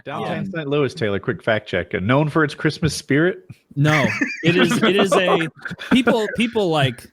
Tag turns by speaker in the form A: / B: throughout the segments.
A: Downtown St. Louis, Taylor, quick fact check. Known for its Christmas spirit?
B: No, it is a people like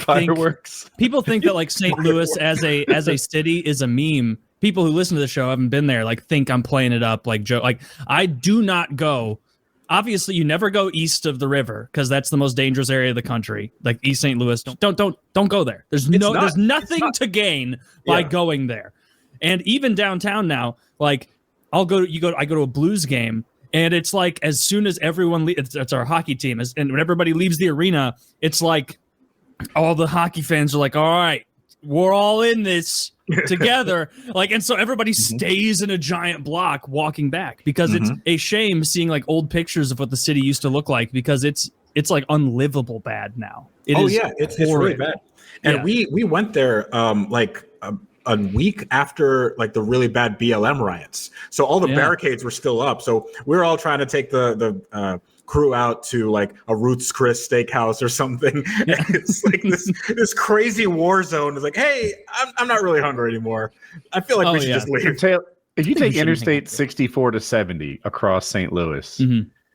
A: fireworks.
B: People think that like St. Louis as a city is a meme. People who listen to the show haven't been there, like think I'm playing it up like Joe. Like I do not go. Obviously, you never go east of the river because that's the most dangerous area of the country. Like East St. Louis, don't go there. There's nothing to gain by going there. And even downtown now, like I go to a Blues game, and it's like as soon as everyone it's our hockey team, and when everybody leaves the arena, it's like all the hockey fans are like, all right, we're all in this together. Like, and so everybody stays in a giant block walking back because it's a shame seeing like old pictures of what the city used to look like because it's like unlivable bad now.
C: It's really bad. And we went there like a week after like the really bad BLM riots. So all the barricades were still up. So we were all trying to take the crew out to like a Ruth's Chris steakhouse or something. Yeah. It's like this crazy war zone. It's like, hey, I'm not really hungry anymore. I feel like we should just leave.
A: If you take Interstate 64 to 70 across St. Louis,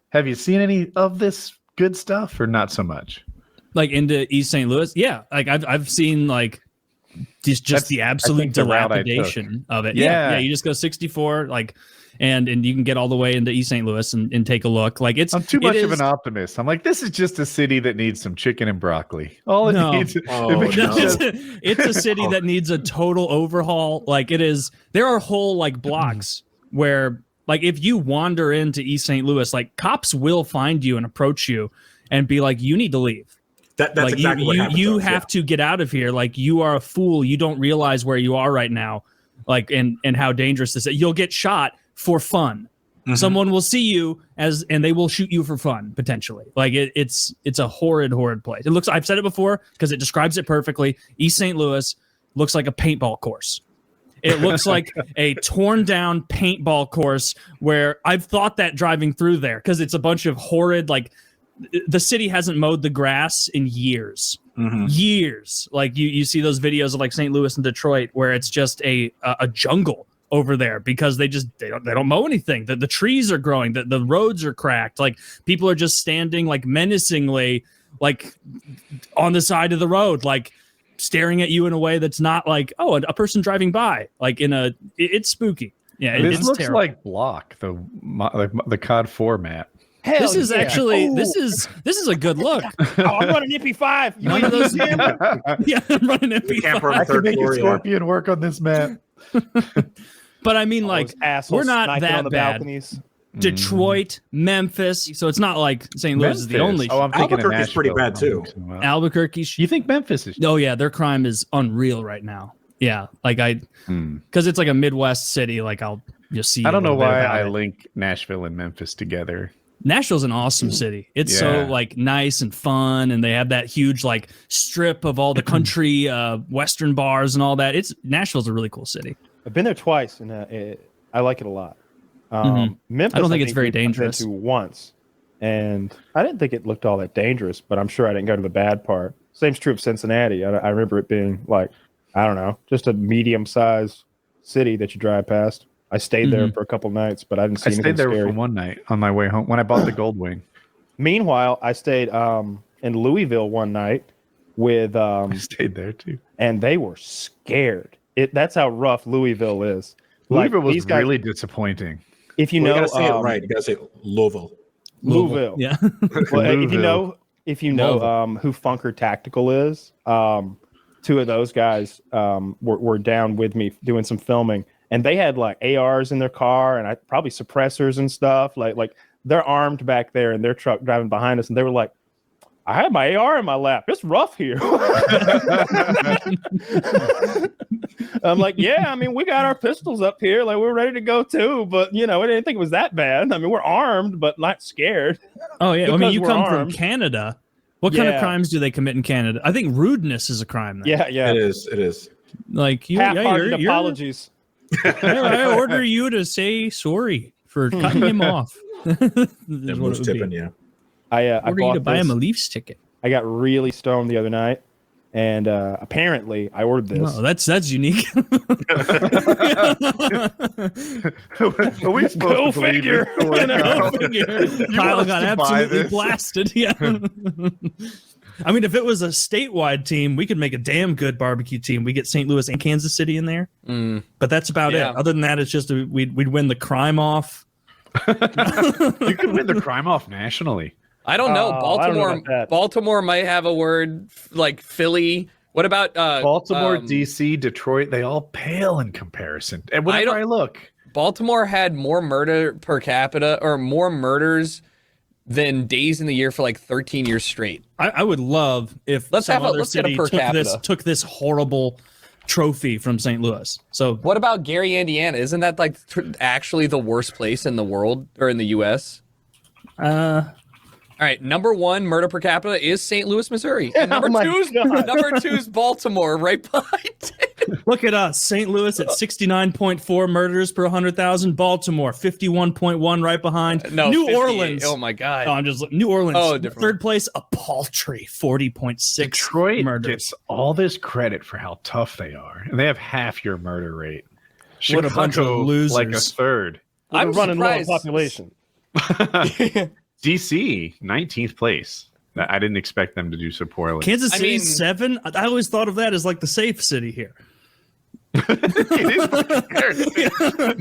A: have you seen any of this good stuff or not so much?
B: Like into East St. Louis? Yeah. Like I've seen like just the absolute dilapidation of it. Yeah. You just go 64, like, and you can get all the way into East St. Louis and take a look. Like I'm
A: too much of an optimist. I'm like, this is just a city that needs some chicken and broccoli. All it needs.
B: It's a city that needs a total overhaul. Like it is. There are whole like blocks where like if you wander into East St. Louis, like cops will find you and approach you and be like, you need to leave.
C: That's
B: like
C: exactly what happens.
B: You have to get out of here. Like you are a fool. You don't realize where you are right now. Like and how dangerous this is. You'll get shot for fun. Someone will see you and they will shoot you for fun potentially. Like it's a horrid place. It looks. I've said it before because it describes it perfectly. East St. Louis looks like a paintball course. It looks like a torn down paintball course where I've thought that driving through there because it's a bunch of horrid like. The city hasn't mowed the grass in years. Like you see those videos of like St. Louis and Detroit where it's just a jungle over there because they don't mow anything. The trees are growing, the roads are cracked. Like people are just standing like menacingly like on the side of the road, like staring at you in a way that's not like, oh, a person driving by. Like it's spooky. Yeah,
A: this
B: it's
A: looks
B: terrible.
A: like Block, the COD 4 map.
D: Hell
B: this is actually this is a good look.
D: I'm running MP5. You
B: One of those, yeah, I'm running MP5.
A: I can make a Scorpion work on this map.
B: But I mean, like, we're not that
D: on the
B: bad.
D: Balconies.
B: Detroit, Memphis. So it's not like St. Louis is the only.
A: Oh, I'm thinking
C: Albuquerque's pretty bad too.
B: Albuquerque.
A: You think Memphis is?
B: Oh yeah, their crime is unreal right now. Yeah, like because it's like a Midwest city. Like you'll see.
A: I don't know why I link Nashville and Memphis together.
B: Nashville's an awesome city. It's so like nice and fun, and they have that huge like strip of all the country Western bars and all that. Nashville's a really cool city.
D: I've been there twice, and I like it a lot. Memphis,
B: I don't think it's very dangerous.
D: I've been to once, and I didn't think it looked all that dangerous, but I'm sure I didn't go to the bad part. Same's true of Cincinnati. I remember it being like, I don't know, just a medium-sized city that you drive past. I stayed there for a couple nights, but I didn't see anything scary.
A: I stayed there for one night on my way home when I bought the Gold Wing.
D: Meanwhile, I stayed in Louisville one night with.
A: I stayed there too,
D: and they were scared. That's how rough Louisville is.
A: Louisville was really disappointing.
D: If you know,
C: you gotta say it right. You gotta say Louisville.
D: Louisville.
B: Yeah.
D: Well, if you know who Funker Tactical is, two of those guys were down with me doing some filming. And they had like ARs in their car and probably suppressors and stuff. Like they're armed back there in their truck driving behind us. And they were like, I had my AR in my lap. It's rough here. I'm like, yeah, I mean, we got our pistols up here. Like we're ready to go too. But, we didn't think it was that bad. I mean, we're armed, but not scared.
B: Oh, yeah. I mean, you come from Canada. What kind of crimes do they commit in Canada? I think rudeness is a crime.
D: Then. Yeah.
C: It is.
B: Like,
D: half-hearted apologies.
B: I order you to say sorry for cutting him off.
C: Tipping you.
D: I
B: order you to buy him a Leafs ticket.
D: I got really stoned the other night, And apparently, I ordered this.
B: Oh, that's unique.
A: Are we supposed
D: Go
A: to believe
D: figure.
A: it? Or no?
B: Kyle
A: us
B: got
A: to buy
B: absolutely
A: this?
B: blasted. Yeah. I mean, if it was a statewide team, we could make a damn good barbecue team. We get St. Louis and Kansas City in there, but that's about it. Other than that, it's just we'd win the crime off.
A: You could win the crime off nationally.
E: I don't know.
D: I don't know about that.
E: Baltimore might have a word like Philly. What about
A: Baltimore, DC, Detroit? They all pale in comparison. And whenever I look,
E: Baltimore had more murder per capita or more murders than days in the year for like 13 years straight.
B: I would love if
E: Let's
B: some other
E: get a
B: city
E: per capita.
B: took this horrible trophy from St. Louis. So
E: What about Gary, Indiana? Isn't that like actually the worst place in the world or in the U.S.? All right, number 1 murder per capita is St. Louis, Missouri. And number two is Baltimore, right behind it.
B: look at us, St. Louis at 69.4 murders per 100,000. Baltimore 51.1, right behind.
E: No,
B: New
E: 58.
B: Orleans.
E: Oh my God.
B: Oh, I'm just New Orleans.
E: Oh, different.
B: Third place, a paltry 40.6.
A: Detroit
B: murders.
A: gets all this credit for how tough they are, and they have half your murder rate.
B: What a bunch of losers.
A: like a third.
E: I'm
D: running low on
E: surprised.
D: population.
A: DC 19th place. I didn't expect them to do so poorly.
B: Kansas
E: I
B: City
E: mean-
B: 7. I always thought of that as like the safe city here.
A: It is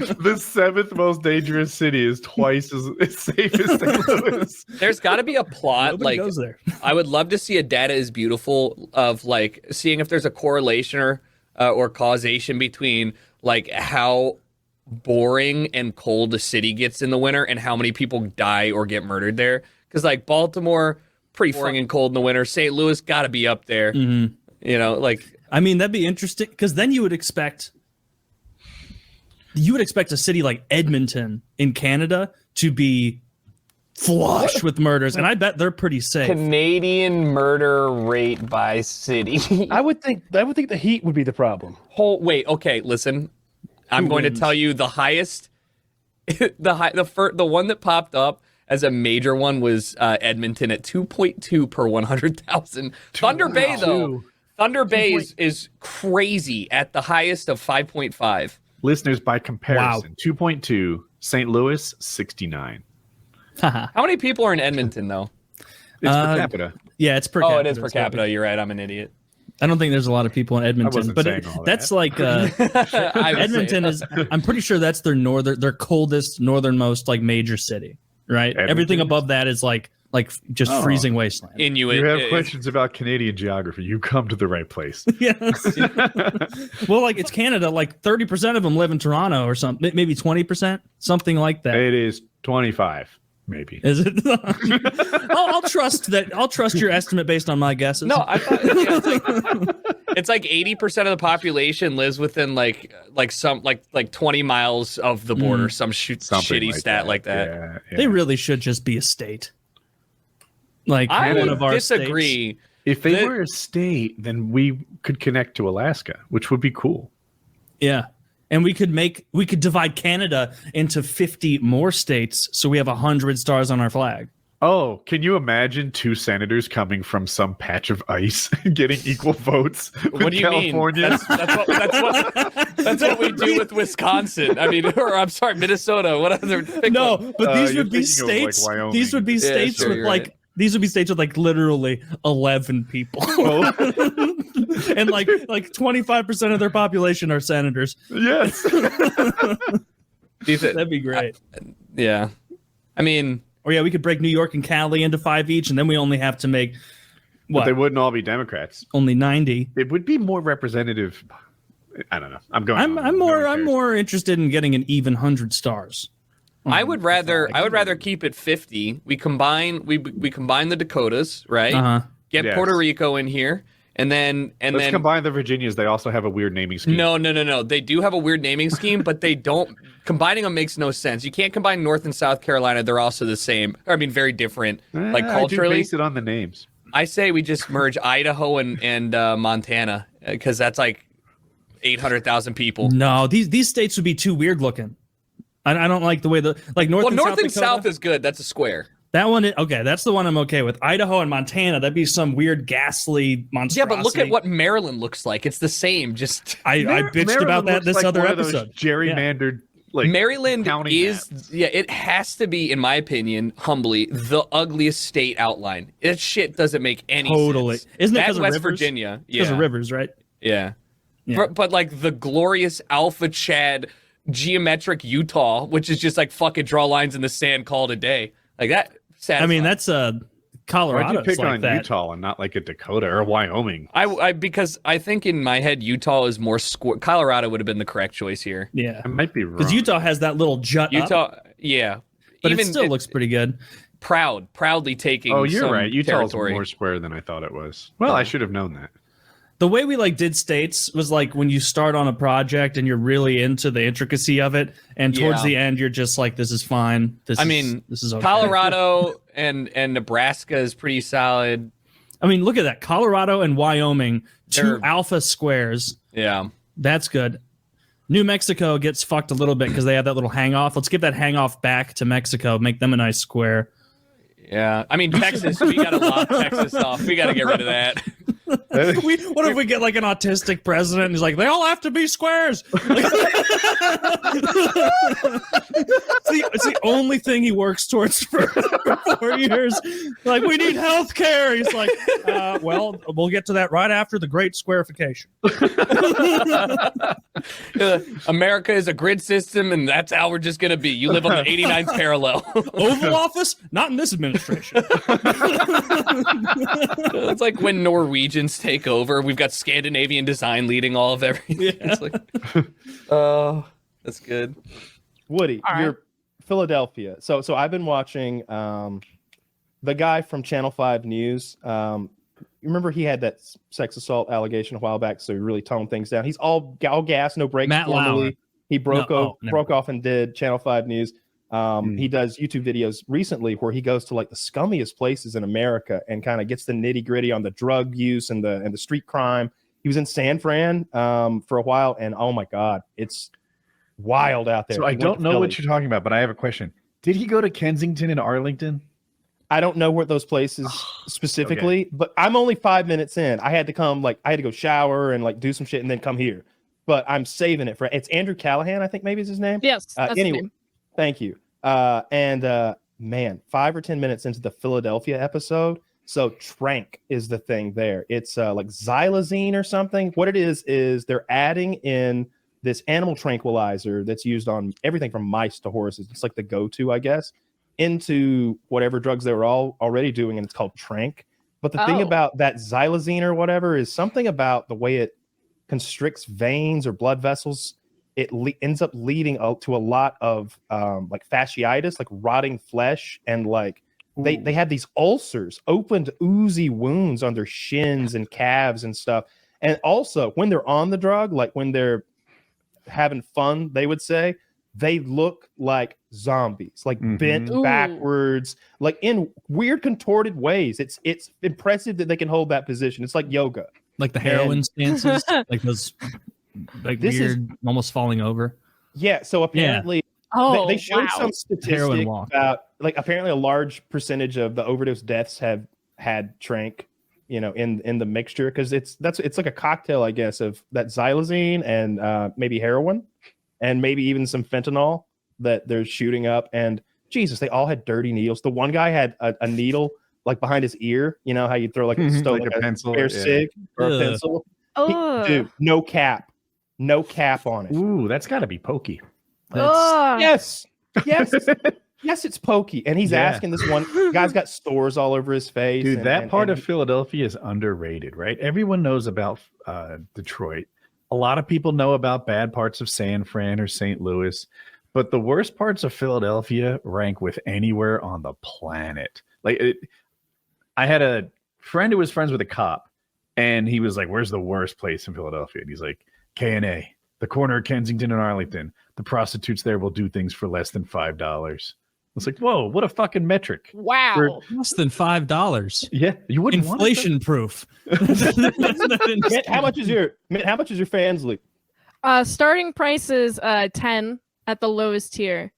A: the 7th most dangerous city is twice as safe as St. Louis.
E: There's got to be a plot.
B: Nobody
E: Like,
B: goes there.
E: I would love to see a data is beautiful of like seeing if there's a correlation or causation between like how boring and cold a city gets in the winter and how many people die or get murdered there. Because like Baltimore, pretty boring and cold in the winter. St. Louis got to be up there. You know, like
B: I mean, that'd be interesting because then you would expect a city like Edmonton in Canada to be flush with murders, and I bet they're pretty safe.
E: Canadian murder rate by city.
D: I would think the heat would be the problem.
E: Wait, okay, listen. I'm going to tell you the highest, the one that popped up as a major one was Edmonton at 2.2 per 100,000. Thunder Bay though, Thunder Bay is crazy at the highest of 5.5.
A: Listeners, by comparison, 2.2. St. Louis 69.
E: How many people are in Edmonton though?
A: It's per capita.
B: Yeah, it's per capita.
E: Oh, it is per capita. You're right. I'm an idiot.
B: I don't think there's a lot of people in Edmonton, but that's like Edmonton is. I'm pretty sure that's their coldest, northernmost like major city, right?
A: Edmonton?
B: Everything above that is like just freezing wasteland.
E: Inuit.
A: You have questions about Canadian geography, you come to the right place.
B: Yes. Well, like it's Canada. Like 30% of them live in Toronto or something. Maybe 20%, something like that.
A: It is 25. Maybe.
B: Is it? I'll trust that. I'll trust your estimate based on my guesses.
E: No, I thought it's like 80% of the population lives within like 20 miles of the border. Some shitty
A: like
E: stat
A: that.
E: like that.
A: Yeah.
B: They really should just be a state. Like
E: I
B: one of our
E: disagree.
B: states.
A: If they were a state, then we could connect to Alaska, which would be cool.
B: Yeah. And we could divide Canada into 50 more states, so we have 100 stars on our flag.
A: Oh, can you imagine 2 senators coming from some patch of ice getting equal votes with
E: What do you
A: California?
E: mean? That's what we do with Wisconsin. I mean, or I'm sorry, Minnesota. What other?
B: No, but these would be
A: you're thinking of,
B: states.
A: like, Wyoming.
B: These would be states
E: sure,
B: with
E: you're
B: like.
E: right.
B: These would be states with like literally 11 people, and like 25% of their population are senators.
A: Yes.
B: That'd be great.
E: Yeah, I mean,
B: Or yeah, we could break New York and Cali into 5 each, and then we only have to make
A: But they wouldn't all be Democrats.
B: only 90.
A: It would be more representative. I don't know.
B: I'm more interested in getting an even 100 stars.
E: I would rather keep it 50. We combine the Dakotas, right? Get
A: Yes.
E: Puerto Rico in here, and then
A: Let's combine the Virginias. They also have a weird naming scheme.
E: No. They do have a weird naming scheme, but they don't. Combining them makes no sense. You can't combine North and South Carolina. They're also the same. I mean, very different, like
A: I do
E: culturally.
A: base it on the names.
E: I say we just merge Idaho and Montana because that's like 800,000 people.
B: No, these states would be too weird looking. I don't like the way North.
E: Well,
B: and
E: North
B: South
E: and
B: Dakota,
E: South is good. That's a square.
B: That one, okay, that's the one I'm okay with. Idaho and Montana, that'd be some weird ghastly monstrosity.
E: Yeah, but look at what Maryland looks like. It's the same. Just
B: I bitched
A: Maryland
B: about that
A: looks
B: this
A: like
B: other
A: one of those
B: episode.
A: gerrymandered. Like
E: Maryland is,
A: maps.
E: it has to be, in my opinion, humbly, the ugliest state outline. That shit doesn't make any sense.
B: Isn't it
E: That's
B: because of
E: West
B: rivers?
E: Virginia.
B: Because of rivers, right?
E: Yeah.
B: Yeah.
E: But like the glorious Alpha Chad geometric Utah, which is just like fucking draw lines in the sand, call it a day. Like that.
B: I mean, that's Colorado.
A: Why'd you pick
B: like
A: on
B: that.
A: Utah and not like a Dakota or Wyoming?
E: Because I think in my head Utah is more square. Colorado would have been the correct choice here.
B: Yeah,
A: I might be wrong.
B: because Utah has that little jut up,
E: yeah,
B: but it still looks pretty good.
E: Proudly taking.
A: Oh, you're
E: some
A: right. Utah's
E: territory.
A: more square than I thought it was. Well, I should have known that.
B: The way we did states was like when you start on a project and you're really into the intricacy of it, and towards the end you're just like, this is fine. This is okay.
E: Colorado and Nebraska is pretty solid.
B: I mean, look at that. Colorado and Wyoming,
E: They're-
B: 2 alpha squares.
E: Yeah.
B: That's good. New Mexico gets fucked a little bit because they have that little hang off. Let's give that hang off back to Mexico. Make them a nice square.
E: Yeah. I mean, Texas, we got to lock Texas off. We got to get rid of that.
B: What if we get like an autistic president and he's like, they all have to be squares? It's the only thing he works towards for 4 years. Like, we need health care. He's like, well, we'll get to that right after the great squarification.
E: America is a grid system, and that's how we're just going to be. You live on the 89th parallel.
B: Oval Office? Not in this administration.
E: It's like when Norwegians take over. We've got Scandinavian design leading all of everything.
B: Yeah.
E: It's like, oh, that's good.
D: Woody, you're Philadelphia. So I've been watching the guy from Channel 5 News. You remember he had that sex assault allegation a while back, so he really toned things down. He's all gas, no breaks.
B: Matt Lauer.
D: He broke off and did Channel 5 News. He does YouTube videos recently where he goes to like the scummiest places in America and kind of gets the nitty gritty on the drug use and the street crime. He was in San Fran for a while, and oh my God, it's wild out there.
A: So I don't know what you're talking about, but I have a question. Did he go to Kensington and Arlington?
D: I don't know what those places specifically, but I'm only 5 minutes in. I had to go shower and like do some shit and then come here. But I'm saving it for it's Andrew Callahan, I think maybe is his name.
F: Yes. That's
D: Anyway,
F: his name.
D: thank you. Man, 5 or 10 minutes into the Philadelphia episode. So trank is the thing there. It's like xylazine or something. What it is they're adding in this animal tranquilizer that's used on everything from mice to horses. It's like the go-to, I guess, into whatever drugs they were already doing, and it's called trank. But the thing about that xylazine or whatever is something about the way it constricts veins or blood vessels. It ends up leading to a lot of like fasciitis, like rotting flesh, and like they have these ulcers, opened oozy wounds on their shins and calves and stuff. And also when they're on the drug, like when they're having fun, they would say they look like zombies, like bent backwards, like in weird contorted ways. It's impressive that they can hold that position. It's like yoga,
B: like the heroin stances, like those. Like this weird, almost falling over.
D: Yeah. So apparently, they showed some statistic about like apparently a large percentage of the overdose deaths have had trank, in the mixture, because it's like a cocktail, I guess, of that xylazine and maybe heroin, and maybe even some fentanyl that they're shooting up. And Jesus, they all had dirty needles. The one guy had a needle like behind his ear. You know how you throw like a pencil, or cig or a pencil. Dude, no cap on it.
A: Ooh, that's got to be pokey.
D: Yes, it's pokey. And he's asking this one guy's got stores all over his face.
A: Dude, that part of Philadelphia is underrated, right? Everyone knows about Detroit. A lot of people know about bad parts of San Fran or St. Louis, but the worst parts of Philadelphia rank with anywhere on the planet. I had a friend who was friends with a cop, and he was like, "Where's the worst place in Philadelphia?" And he's like, K&A, the corner of Kensington and Arlington. The prostitutes there will do things for less than $5. It's like, whoa, what a fucking metric.
F: Wow.
B: Less than $5.
A: Yeah. You wouldn't
B: inflation proof.
D: Mitt, how much is your Fansly?
F: Starting price is 10 at the lowest tier.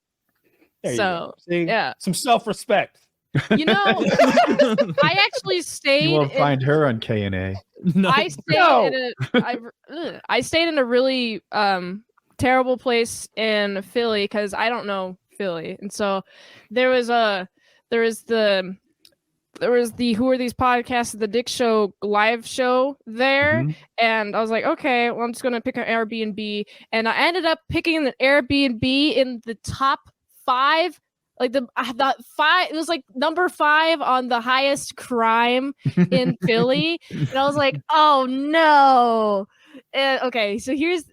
D: See, some self-respect.
F: You know, I actually stayed.
A: You won't find her on K&A.
B: No.
F: I stayed in a really terrible place in Philly because I don't know Philly, and so there was the Who Are These Podcasts, the Dick Show live show there, and I was like, okay, well, I'm just gonna pick an Airbnb, and I ended up picking an Airbnb in the top 5. Like the 5, it was like number 5 on the highest crime in Philly, and I was like, "Oh no!" And, okay, so here's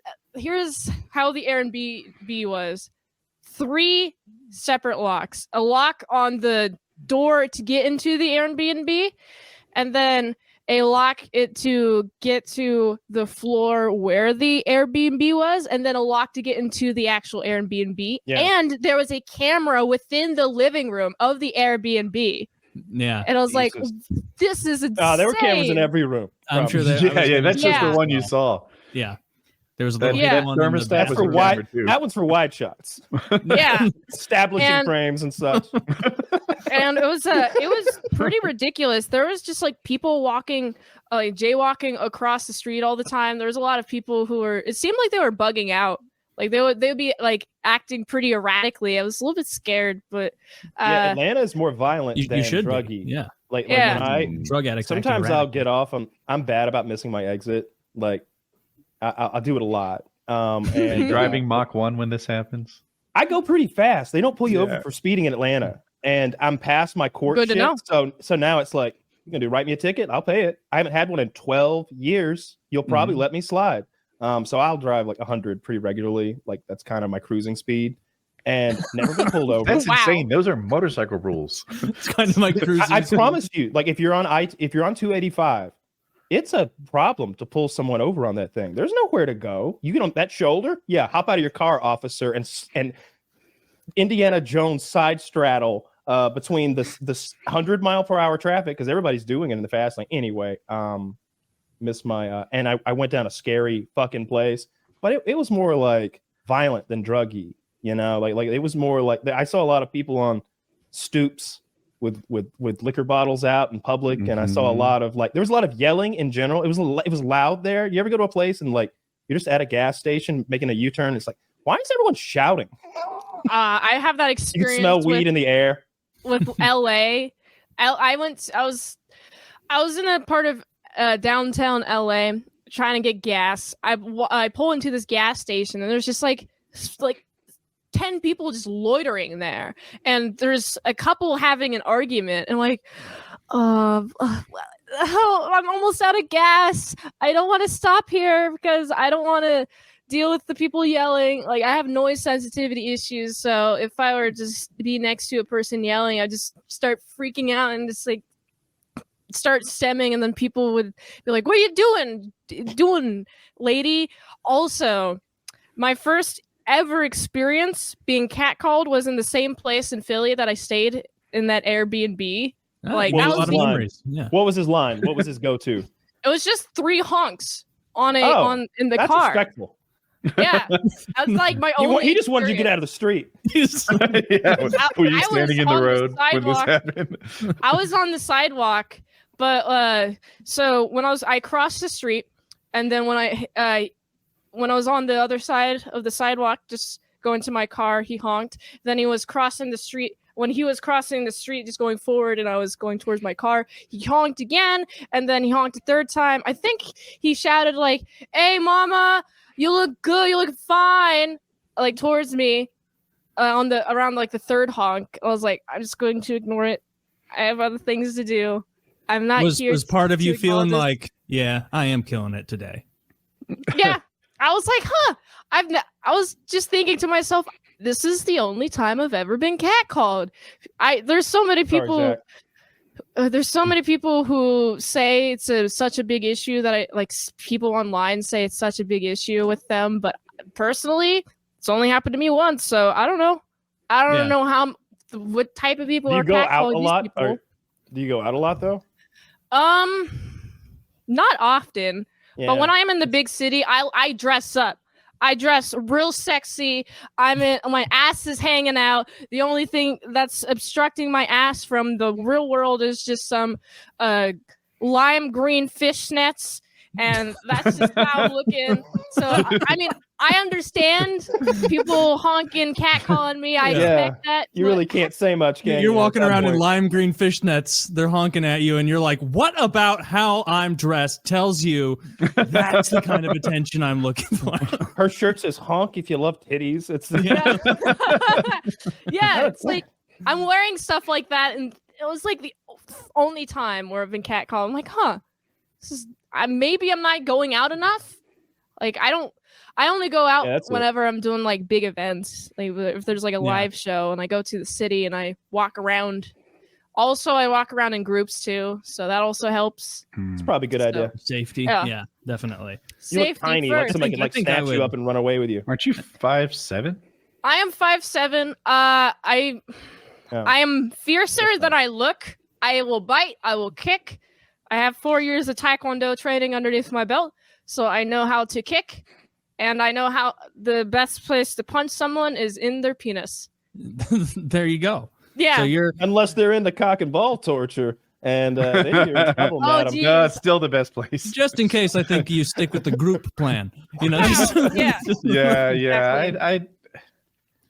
F: how the Airbnb was: 3 separate locks, a lock on the door to get into the Airbnb, and then a lock to get to the floor where the Airbnb was, and then a lock to get into the actual Airbnb.
D: Yeah.
F: And there was a camera within the living room of the Airbnb.
B: Yeah.
F: And I was
D: Jesus.
F: like, this is insane.
D: There were cameras in every room.
B: I'm sure
D: probably.
B: that.
A: That's just
F: Yeah.
A: the one you saw.
B: Yeah. There was a
A: That,
B: little
F: Yeah.
A: that
B: one in the
A: thermostat
B: back.
A: was
D: For
A: a
D: wide,
A: camera too.
D: that one's for wide shots,
F: Yeah.
D: establishing
F: And-
D: frames and such.
F: And it was pretty ridiculous. There was just like people walking, jaywalking across the street all the time. There was a lot of people who were. It seemed like they were bugging out. Like they would be like acting pretty erratically. I was a little bit scared, but
D: Yeah, Atlanta is more violent
B: You
D: than
B: should
D: druggy.
B: be. Yeah.
D: Like
F: Yeah.
D: when I
B: Drug addicts. acting
D: sometimes I'll
B: erratic.
D: get off. I'm bad about missing my exit. Like I'll do it a lot.
A: Are you
D: And
A: driving Mach 1 when this happens?
D: I go pretty fast. They don't pull you over
A: Yeah.
D: for speeding in Atlanta, and I'm past my court
F: Good to know.
D: So now it's like, you're gonna write me a ticket? I'll pay it. I haven't had one in 12 years. You'll probably let me slide. So I'll drive like 100 pretty regularly. Like that's kind of my cruising speed, and never been pulled over.
A: That's
F: Wow.
A: insane. Those are motorcycle rules.
B: It's kind of like cruising.
D: I promise you, like if you're on 285, it's a problem to pull someone over on that thing. There's nowhere to go. You get on that shoulder, yeah, hop out of your car, officer, and Indiana Jones side straddle between the 100-mile-per-hour traffic, because everybody's doing it in the fast lane anyway. Missed my and I went down a scary fucking place, but it was more like violent than druggy, you know, like it was more like I saw a lot of people on stoops with liquor bottles out in public, and I saw a lot of there was a lot of yelling in general. It was loud there. You ever go to a place and like you're just at a gas station making a U-turn? It's like, why is everyone shouting?
F: I have that
D: You
F: experience.
D: can smell weed in the air.
F: with LA. I was in a part of downtown LA trying to get gas. I pull into this gas station, and there's just like 10 people just loitering there, and there's a couple having an argument, and I'm almost out of gas. I don't want to stop here because I don't want to deal with the people yelling. Like, I have noise sensitivity issues, so if I were to just be next to a person yelling, I'd just start freaking out and just like start stemming, and then people would be like, "What are you doing, lady?" Also, my first ever experience being catcalled was in the same place in Philly that I stayed in that Airbnb. Like,
B: you
F: that
B: have a
F: was
B: lot of
F: the-
B: memories. Yeah.
D: What was his line? What was his go-to?
F: It was just 3 honks in the
D: That's
F: car.
D: respectful.
F: Yeah, that's like my only.
D: He just wanted you to get out of the street.
A: Yeah. Were you
F: I was
A: standing in the
F: on the
A: road when this
F: sidewalk.
A: happened?
F: I was on the sidewalk, but so when I crossed the street, and then when I was on the other side of the sidewalk, just going to my car, he honked. Then he was crossing the street. When he was crossing the street, just going forward, and I was going towards my car, he honked again, and then he honked a third time. I think he shouted like, "Hey, mama, you look good, you look fine," like towards me. Around like the third honk, I was like, I'm just going to ignore it. I have other things to do. I'm not here.
B: Was part of
F: to
B: you feeling
F: acknowledge
B: like, yeah, I am killing it today?
F: yeah, I was like, I was just thinking to myself, this is the only time I've ever been catcalled. There's so many people.
D: Sorry, Zach.
F: There's so many people who say it's such a big issue that people online say it's such a big issue with them, but personally, it's only happened to me once, so I don't know. I don't know what type of people
D: Do you
F: are
D: go out
F: catcalling
D: a
F: these
D: lot?
F: people.
D: Or do you go out a lot though?
F: Not often.
D: Yeah.
F: But when I'm in the big city, I dress up. I dress real sexy. My ass is hanging out. The only thing that's obstructing my ass from the real world is just some lime green fishnets, and that's just how I'm looking. So I mean, I understand people honking, catcalling me. I expect that.
D: You really can't say much, can you?
B: You're walking around in lime green fishnets. They're honking at you, and you're like, "What about how I'm dressed tells you that's the kind of attention I'm looking for?"
D: Her shirt says "honk if you love titties." It's
F: yeah, it's like I'm wearing stuff like that, and it was like the only time where I've been catcalled. I'm like, this is maybe I'm not going out enough. Like I only go out whenever I'm doing like big events. Like if there's like a live show and I go to the city and I walk around. Also, I walk around in groups too, so that also helps.
D: It's probably a good idea.
B: Safety, yeah, definitely.
D: You look tiny, like somebody can like snatch you up and run away with you.
A: Aren't you 5'7"?
F: I am 5'7". I am fiercer than I look. I will bite. I will kick. I have 4 years of Taekwondo training underneath my belt, so I know how to kick. And I know how the best place to punch someone is in their penis.
B: There you go.
F: Yeah.
B: So
D: unless they're in the cock and ball torture, and then you're in trouble, madam.
A: No, it's still the best place.
B: Just in case, I think you stick with the group plan. You know.
F: Yeah.
A: Yeah.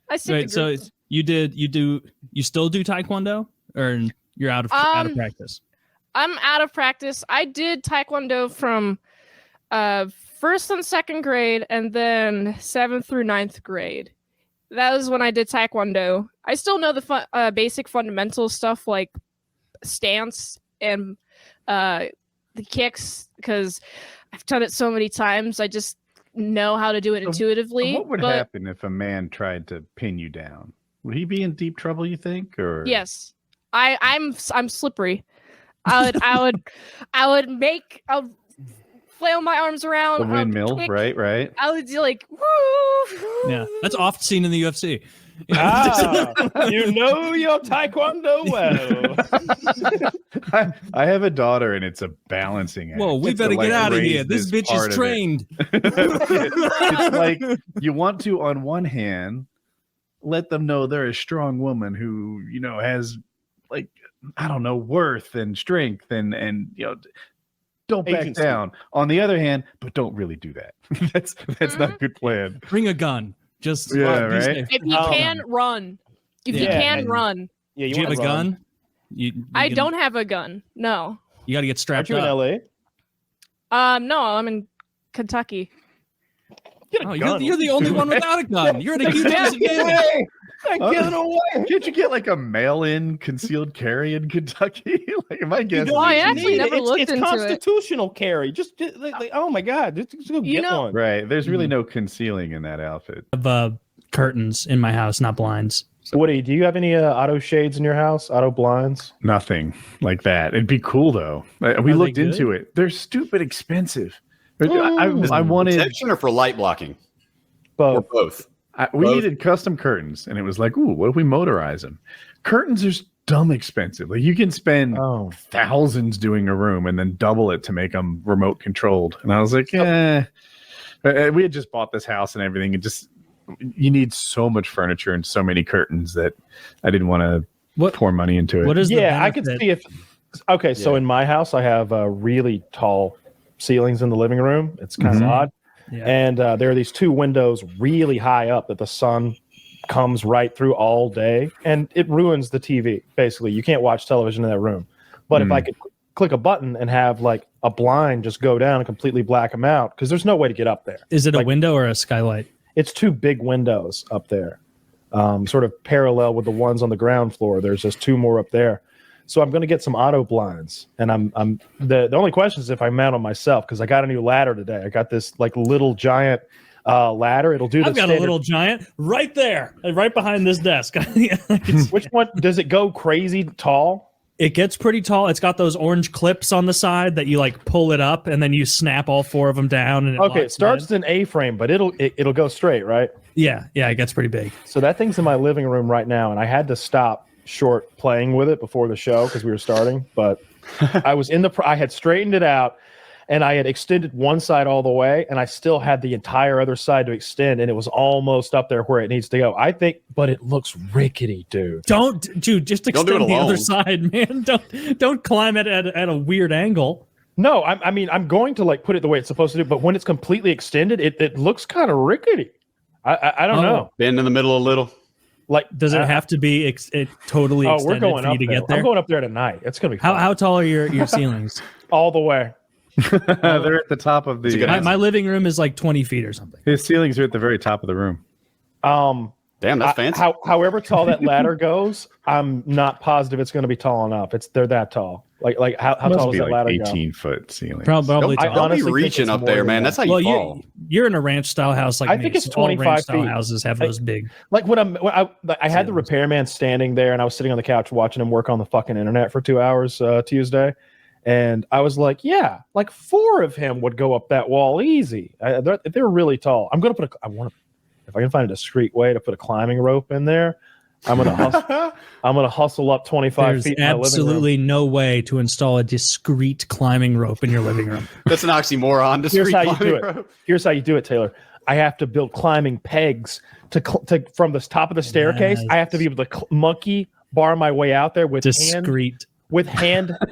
F: I stick to
B: So
F: groups.
B: you still do Taekwondo, or you're out of practice?
F: I'm out of practice. I did Taekwondo from first and second grade, and then 7th through 9th grade. That was when I did Taekwondo. I still know the basic fundamental stuff like stance and the kicks because I've done it so many times. I just know how to do it intuitively.
A: What would happen if a man tried to pin you down? Would he be in deep trouble, you think? Or
F: yes, I'm slippery. I would flail my arms around.
A: the windmill, right?
F: I would do like, woo.
B: Yeah, that's oft seen in the UFC.
D: You know your Taekwondo well.
A: I have a daughter, and it's a balancing act.
B: Whoa, we
A: It's
B: better
A: to,
B: get out of
A: raise
B: here. This bitch
A: part
B: is
A: of it.
B: trained.
A: It's like you want to, on one hand, let them know they're a strong woman who, has like, I don't know, worth and strength and don't back
D: Agency.
A: down. On the other hand, but don't really do that. That's not a good plan.
B: Bring a gun. Just
A: Yeah,
B: be
A: right?
B: safe.
F: If you can run, if you can run.
D: Yeah,
B: Do you have a gun?
F: I don't have a gun. No.
B: You got to get strapped
D: Aren't you
B: up.
D: in LA?
F: No, I'm in Kentucky.
D: Get a
B: Oh,
D: gun.
B: you're the only one without a gun. You're at a huge disadvantage.
D: Get it away.
A: Can't you get like a mail-in concealed carry in Kentucky? Like, my guess.
F: don't I actually never looked
D: it's
F: into it.
D: constitutional carry. Just like, oh my god, just go get one.
A: Right. There's really no concealing in that outfit.
B: I have curtains in my house, not blinds.
D: Woody, do you have any auto shades in your house? Auto blinds?
A: Nothing like that. It'd be cool though. We
B: Are
A: looked
B: they
A: into it. They're stupid expensive. I wanted.
G: Protection or for light blocking? Or
D: Both.
G: both?
A: We
G: Both.
A: needed custom curtains, and it was like, ooh, what if we motorize them? Curtains are dumb expensive. Like you can spend thousands doing a room and then double it to make them remote controlled. And I was like, we had just bought this house and everything, and just you need so much furniture and so many curtains that I didn't want to pour money into it.
B: What is the
D: Yeah, I could
B: benefit?
D: see if. Okay, so in my house, I have really tall ceilings in the living room. It's kind of odd.
B: Yeah.
D: And there are these two windows really high up that the sun comes right through all day, and it ruins the TV. Basically, you can't watch television in that room. But if I could click a button and have like a blind just go down and completely black them out, because there's no way to get up there.
B: Is it
D: like-
B: a window or a skylight?
D: It's two big windows up there, sort of parallel with the ones on the ground floor. There's just two more up there. So I'm going to get some auto blinds, and I'm the only question is if I mount them myself, because I got a new ladder today. I got this like little giant ladder. It'll do.
B: I've got a little giant right there, right behind this desk.
D: Which one does it go crazy tall?
B: It gets pretty tall. It's got those orange clips on the side that you like pull it up and then you snap all four of them down. And
D: Okay, it starts in A-frame, but it'll go straight, right?
B: Yeah, it gets pretty big.
D: So that thing's in my living room right now, and I had to stop short playing with it before the show because we were starting. But I was I had straightened it out. and I had extended one side all the way, and I still had the entire other side to extend, and it was almost up there where it needs to go. I think, but it looks rickety, dude.
B: Just extend the other side, man. Don't climb it at a weird angle.
D: No, I mean, I'm going to like put it the way it's supposed to do, but when it's completely extended, it looks kind of rickety. I don't know.
G: Bend in the middle a little.
D: Like,
B: does it have to be totally extended
D: we're going
B: for you
D: up
B: to
D: there.
B: get there?
D: I'm going up there tonight. It's gonna be fun.
B: How tall are your ceilings?
D: All the way.
A: They're at the top of the.
B: My living room is like 20 feet or something.
A: His ceilings are at the very top of the room.
G: Damn, that's fancy.
D: However tall that ladder goes, I'm not positive it's going to be tall enough. They're that tall. Like how tall does that ladder
A: 18-foot ceiling.
B: Probably
G: don't be reaching up there, man. That's how you fall.
B: You're in a ranch style house like
D: I think it's 25 feet.
B: Houses have those big.
D: Like when I had the repairman standing there, and I was sitting on the couch watching him work on the fucking internet for 2 hours Tuesday, and I was like, yeah, like 4 of him would go up that wall easy. They're really tall. I'm gonna put if I can find a discreet way to put a climbing rope in there, I'm gonna hustle up 25 feet.
B: There's absolutely no way to install a discreet climbing rope in your living room.
G: That's an oxymoron.
D: Here's how you do it. Here's how you do it, Taylor. I have to build climbing pegs to from the top of the staircase. Yes. I have to be able to monkey bar my way out there with
B: discreet.
D: With handhold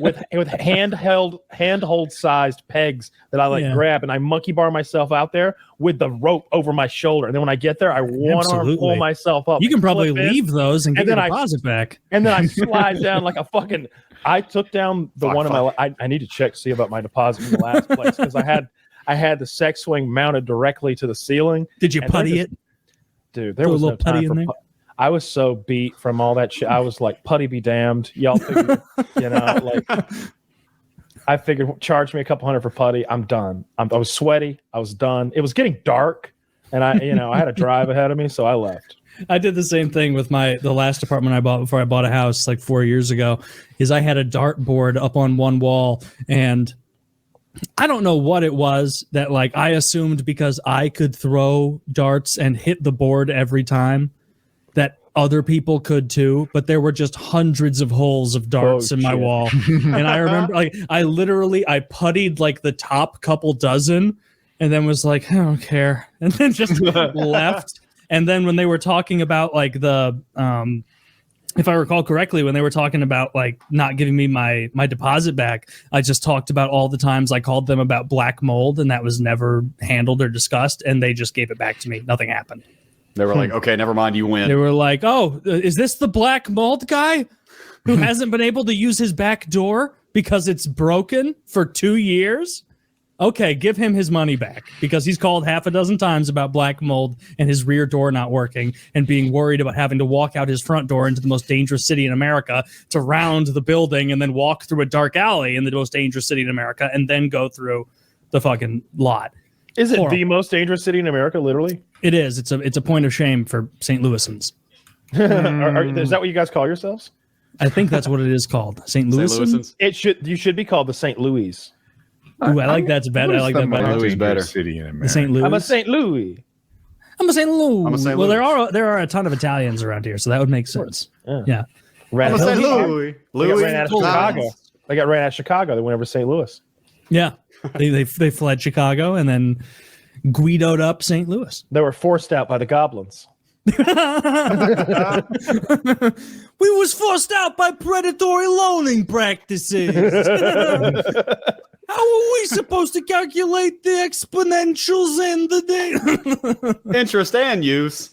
D: sized pegs that I grab, and I monkey bar myself out there with the rope over my shoulder. And then when I get there, I one arm pull myself up.
B: You can probably leave those and get your deposit back.
D: And then I slide down like a fucking. I took down the one of my. I need to check see about my deposit in the last place because I had the sex swing mounted directly to the ceiling.
B: Did you putty it,
D: dude? There was no time for. I was so beat from all that shit. I was like, putty be damned. Y'all figured, like, I figured charge me a couple $100 for putty. I'm done. I was sweaty. I was done. It was getting dark, and I had a drive ahead of me, so I left.
B: I did the same thing with the last apartment I bought before I bought a house like 4 years ago. Is I had a dartboard up on one wall, and I don't know what it was that like I assumed because I could throw darts and hit the board every time that other people could too, but there were just hundreds of holes of darts in my wall. And I remember like I puttied like the top couple dozen and then was like, I don't care. And then just left. And then when they were talking about like the if I recall correctly, when they were talking about like not giving me my deposit back, I just talked about all the times I called them about black mold, and that was never handled or discussed, and they just gave it back to me. Nothing happened.
G: They were like, okay, never mind, you win.
B: They were like, oh, is this the black mold guy who hasn't been able to use his back door because it's broken for 2 years? Okay, give him his money back because he's called half a dozen times about black mold and his rear door not working and being worried about having to walk out his front door into the most dangerous city in America to round the building and then walk through a dark alley in the most dangerous city in America and then go through the fucking lot.
D: Is it the most dangerous city in America, literally?
B: It is. It's a point of shame for St. Louisans.
D: Is that what you guys call yourselves?
B: I think that's what it is called. St. Louisans?
D: You should be called the St. Louis.
B: Ooh, I like that's better. I like that better.
G: Louis better.
A: City in America.
B: The St. Louis.
D: I'm a St. Louis.
B: I'm a St. Louis.
G: I'm a St.
B: Well,
G: Louis.
B: there are a ton of Italians around here, so that would make sense. Yeah.
G: I'm a St. Louis.
D: They got ran out of Chicago. They got ran out of Chicago. They went over to St. Louis.
B: Yeah. They fled Chicago and then Guidoed up St. Louis.
D: They were forced out by the goblins.
B: We was forced out by predatory loaning practices. How are we supposed to calculate the exponentials and the
G: interest and use?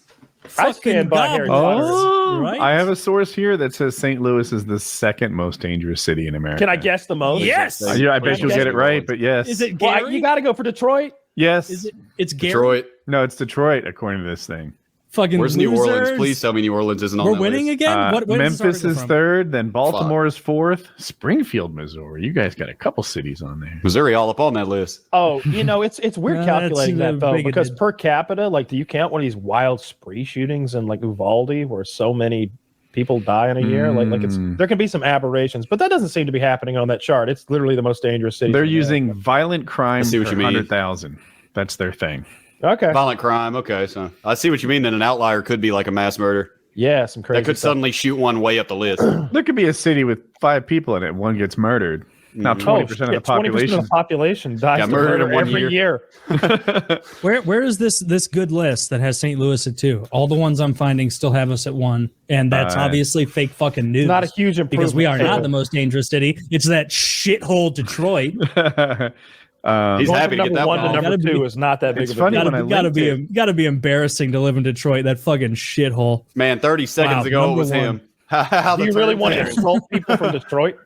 D: I stand by Harry Potter.
B: Right?
A: I have a source here that says St. Louis is the second most dangerous city in America.
D: Can I guess the most?
B: Yes.
A: I bet you'll get it right, but yes.
B: Is it Gary?
D: Well, you got to go for Detroit.
A: Yes.
B: It's Gary?
G: Detroit.
A: No, it's Detroit, according to this thing.
B: Fucking
G: Where's
B: losers.
G: New Orleans? Please tell me New Orleans isn't on
B: We're
G: that
B: winning
G: list.
B: again? What
A: Memphis is
B: from?
A: third, then Baltimore is fourth, Springfield, Missouri. You guys got a couple cities on there.
G: Missouri all up on that list.
D: Oh, it's weird calculating that though, because
B: bigoted.
D: per capita, like, do you count one of these wild spree shootings in like Uvalde where so many people die in a year? Like it's there can be some aberrations, but that doesn't seem to be happening on that chart. It's literally the most dangerous city.
A: They're using violent crime
G: see what
A: per
G: you mean.
A: 100,000. That's their thing.
D: Okay.
G: Violent crime. Okay, so I see what you mean. Then an outlier could be like a mass murder.
D: Yeah, some crazy
G: That could
D: stuff.
G: suddenly shoot one way up the list.
A: There could be a city with 5 people in it. One gets murdered. Now 20% of the
D: 20%
A: population.
D: of the population dies
G: Got
D: to
G: murdered
D: murder
G: in 1
D: every year.
B: Where is this good list that has St. Louis at 2? All the ones I'm finding still have us at 1, and that's obviously fake fucking news.
D: Not a huge improvement
B: because we are not the most dangerous city. It's that shithole Detroit.
G: He's
D: Going
G: happy
D: from
G: to get
D: number
G: that
D: 1
G: one.
D: to
B: Gotta
D: number
B: be-
D: 2 is not that big
A: It's
D: of
A: funny
D: a deal.
A: when I
B: Gotta be embarrassing to live in Detroit. That fucking shithole.
G: Man, 30 seconds
B: Wow,
G: ago it
B: number
G: was
B: one.
G: him. How
D: Do
G: the
D: you really
G: turns
D: want to
G: there.
D: insult people from Detroit?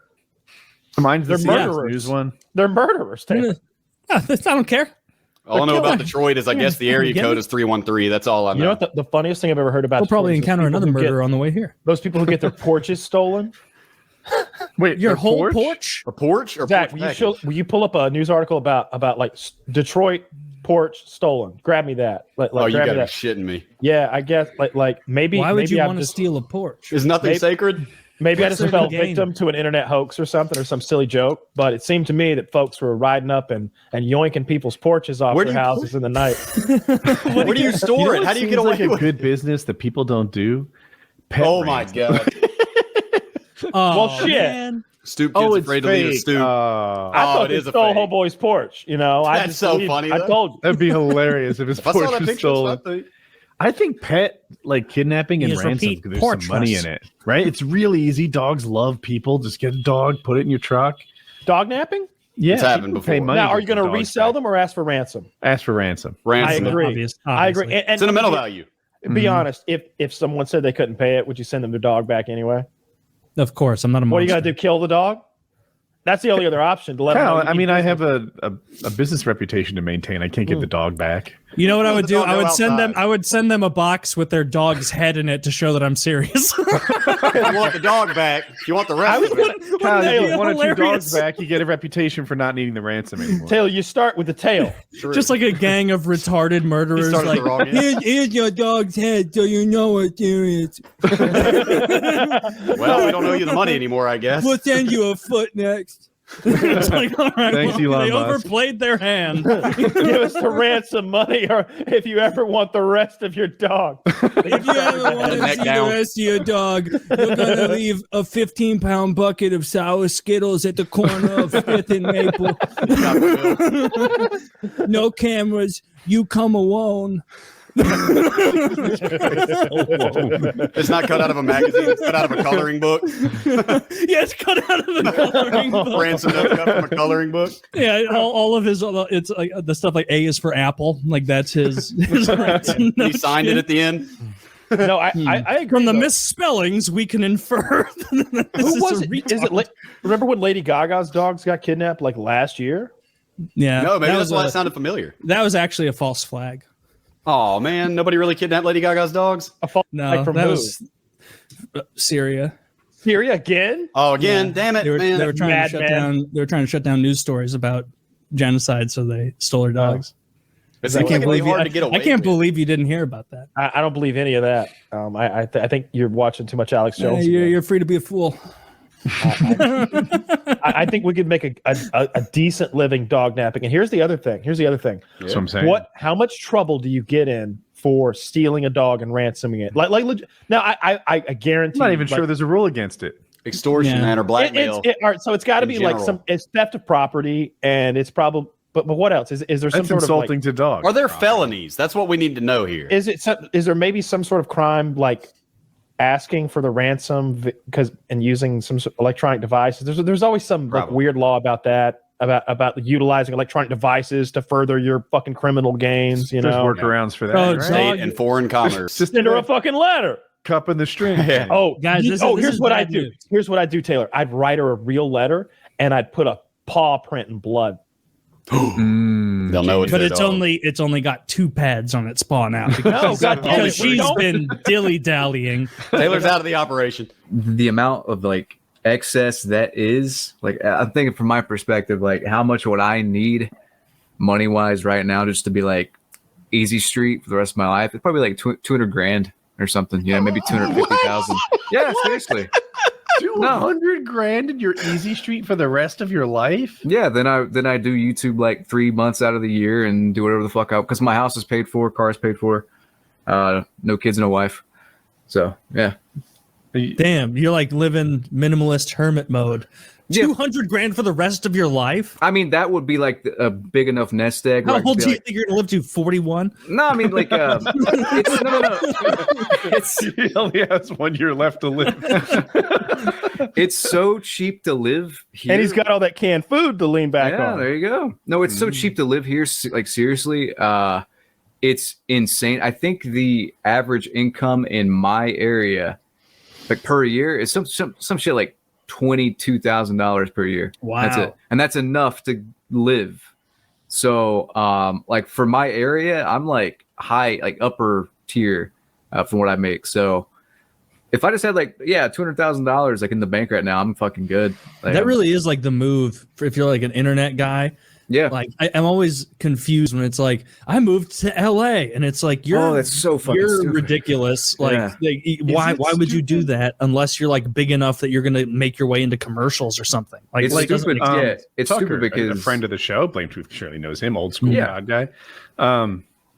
A: Mine's the
D: They're
A: CBS
D: murderers.
A: News one.
D: They're murderers. Taylor.
B: I don't care.
G: All I know
B: They're
G: about
B: killing-
G: Detroit is I guess the area
B: Get
G: code
B: it?
G: is 313. That's all I know.
D: You know what the funniest thing I've ever heard about
B: We'll probably
D: Detroit is
B: encounter
D: people
B: another
D: who get-
B: murder on the way here.
D: Those people who get their porches stolen.
A: Wait,
B: Your
A: the
B: whole porch?
G: A porch or
D: Zach,
G: porch
D: will you pull up a news article about like Detroit porch stolen? Grab me that.
G: Oh, you
D: grab
G: gotta
D: me
G: be
D: that.
G: shitting me.
D: Yeah, I guess like maybe.
B: Why would
D: maybe
B: you
D: I'm
B: want to
D: just,
B: steal a porch?
G: Is nothing
D: Maybe-
G: sacred?
D: Maybe I just
B: What's
D: fell
B: the game?
D: victim to an internet hoax or something or some silly joke. But it seemed to me that folks were riding up and yoinking people's porches off
G: Where
D: their
G: do you
D: houses in the night.
G: Where do you store it?
A: what
G: How do you
A: seems
G: get away
A: like a
G: with it?
A: good business that people don't do? Pet
G: Oh my
A: ransom.
G: god.
B: Oh,
D: Well, shit.
B: man.
G: Stoop
A: Oh,
G: kid's
A: it's
G: afraid to leave a
A: fake.
G: stoop.
D: I thought
G: it
D: they
G: is a
D: stole
G: fake.
D: homeboy's porch. I
G: That's
D: just
G: so
D: believed-
G: funny,
D: I
G: though.
D: told you.
A: That'd be hilarious if his
G: If I saw
A: porch
G: that
A: was
G: picture,
A: stolen. I think pet kidnapping and
B: Yes,
A: ransom
B: repeat,
A: there's
B: porch
A: some money
B: us.
A: in it, right? It's really easy. Dogs love people. Just get a dog, put it in your truck.
D: Dog napping?
A: Yeah,
G: It's happened
A: people pay
G: before.
A: money
D: Now, are
A: to
D: you going to
A: get dogs
D: resell
A: back.
D: them or ask for ransom?
A: Ask for ransom.
G: Ransom.
D: I agree.
B: Obvious,
D: I agree.
B: obviously.
D: And
G: Sentimental value.
D: Be honest, if someone said they couldn't pay it, would you send them their dog back anyway?
B: Of course, I'm not a monster.
D: What are you got to do? Kill the dog? That's the only other option to let them know.
A: Hell,
D: you
A: I mean,
D: need
A: I have a business reputation to maintain. I can't get the dog back.
B: You know what I would
G: the
B: do?
G: dog
B: I
G: go
B: would send them.
G: outside.
B: I would send them a box with their dog's head in it to show that I'm serious.
G: If you want the dog back, if you want the rest of it.
A: Kyle,
B: that
A: if
B: be
A: you one or two dogs
B: hilarious?
A: back, you get a reputation for not needing the ransom anymore.
D: Taylor, you start with the tail.
G: True.
B: Just like a gang of retarded murderers.
G: started
B: Like,
G: the wrong end.
B: here's your dog's head, so you know what there is.
G: Well, we don't owe you the money anymore, I guess.
B: We'll send you a foot next. It's like, all right,
A: Thanks,
B: well,
A: Elon
B: they
A: Musk.
B: overplayed their hand.
D: Give us the ransom money, or if you ever want the rest of your dog.
B: If you ever want to
G: Neck
B: see
G: down.
B: the rest of your dog, you're gonna leave a 15-pound bucket of sour Skittles at the corner of 5th and Maple. No cameras. You come alone.
G: It's not cut out of a magazine. It's cut out of a coloring book.
B: Yeah, it's cut out of the coloring book.
G: Ransom note cut from a coloring book.
B: Yeah, all of his. It's like the stuff like A is for Apple. Like that's his. ransom
G: He
B: note
G: signed
B: shit.
G: it at the end.
D: No, I agree.
B: From the
D: though.
B: misspellings, we can infer. That this
D: Who was
B: a
D: it? Is it?
B: retard.
D: Remember when Lady Gaga's dogs got kidnapped like last year?
B: Yeah,
G: No, maybe
B: that
G: that's
B: was
G: why
B: a-
G: it sounded familiar.
B: That was actually a false flag.
G: Oh man, nobody really kidnapped Lady Gaga's dogs.
D: A false
B: No,
D: flag from
B: that
D: who?
B: was Syria.
D: Syria again?
G: Oh, again, damn it,
B: They were
G: man.
B: trying
D: Mad
B: to shut
D: man.
B: down. They were trying to shut down news stories about genocide, so they stole their dogs.
G: It seems like it'd be hard to get away
B: I can't
G: with.
B: believe you didn't hear about that.
D: I don't believe any of that. I think you're watching too much Alex Jones.
B: You're free to be a fool.
D: I think we could make a decent living dog napping. And here's the other thing.
A: That's what I'm saying.
D: How much trouble do you get in for stealing a dog and ransoming it? Now I guarantee.
A: I'm not even sure there's a rule against it.
G: Extortion,
B: Yeah.
G: man, or blackmail.
D: All right, so it's got to
G: in
D: be like
G: general.
D: it's theft of property, and it's probably. But what else is there? Some
A: That's
D: sort
A: insulting
D: of
A: to dogs.
G: Are there felonies? That's what we need to know here.
D: is there maybe some sort of crime like asking for the ransom because and using some sort of electronic devices? There's always some like
G: Probably.
D: weird law about that. About utilizing electronic devices to further your fucking criminal gains,
A: There's
D: know.
A: workarounds for that.
B: Oh,
A: right?
G: State and foreign commerce.
A: Just
D: Send her a fucking letter.
A: cup in the string.
G: Yeah.
D: Oh,
B: Guys, this is
D: here's what I
B: bad
D: do.
B: news.
D: Here's what I do, Taylor. I'd write her a real letter and I'd put a paw print in blood.
A: Mm.
G: They'll know it's
B: But
G: their
B: it's
G: dog.
B: only got 2 pads on its paw now
D: No,
B: because,
D: God damn it,
B: because
D: we
B: she's
D: don't.
B: been dilly dallying.
G: Taylor's out of the operation.
H: The amount of like excess that is like I'm thinking from my perspective, like how much would I need money wise right now just to be like easy street for the rest of my life? It's probably like 200 grand or something, maybe 250,000. Yeah, seriously.
A: 200 grand in your easy street for the rest of your life?
H: Yeah, then I do YouTube like 3 months out of the year and do whatever the fuck out because my house is paid for, car's paid for, no kids, no wife. So yeah,
B: Damn, you're like living minimalist hermit mode.
H: Yeah.
B: 200 grand for the rest of your life?
H: I mean, that would be like a big enough nest egg.
B: How
H: where I could
B: old
H: be
B: do you
H: like,
B: think you're gonna live to? 41?
H: No, I mean like it's no. It's
A: He only has 1 year left to live.
H: it's so cheap to live here.
D: And he's got all that canned food to lean back
H: yeah,
D: on.
H: there you go. No, it's so cheap to live here. Like seriously, it's insane. I think the average income in my area, like per year, is some shit like $22,000 per year.
B: Wow.
H: That's it, and that's enough to live. So, like for my area, I'm like high, like upper tier from what I make. So, if I just had like $200,000 like in the bank right now, I'm fucking good. Like,
B: That really is like the move for if you're like an internet guy.
H: yeah.
B: Like I'm always confused when it's like I moved to LA and it's like
H: that's so fucking
B: you're
H: stupid.
B: ridiculous. Like,
H: Yeah.
B: why would you do that unless you're like big enough that you're gonna make your way into commercials or something? Like
H: It's
B: it doesn't
H: stupid.
B: make sense.
H: Yeah, it's
A: Tucker,
H: stupid because
A: a friend of the show, Blame Truth surely knows him, old school
H: Yeah.
A: God guy.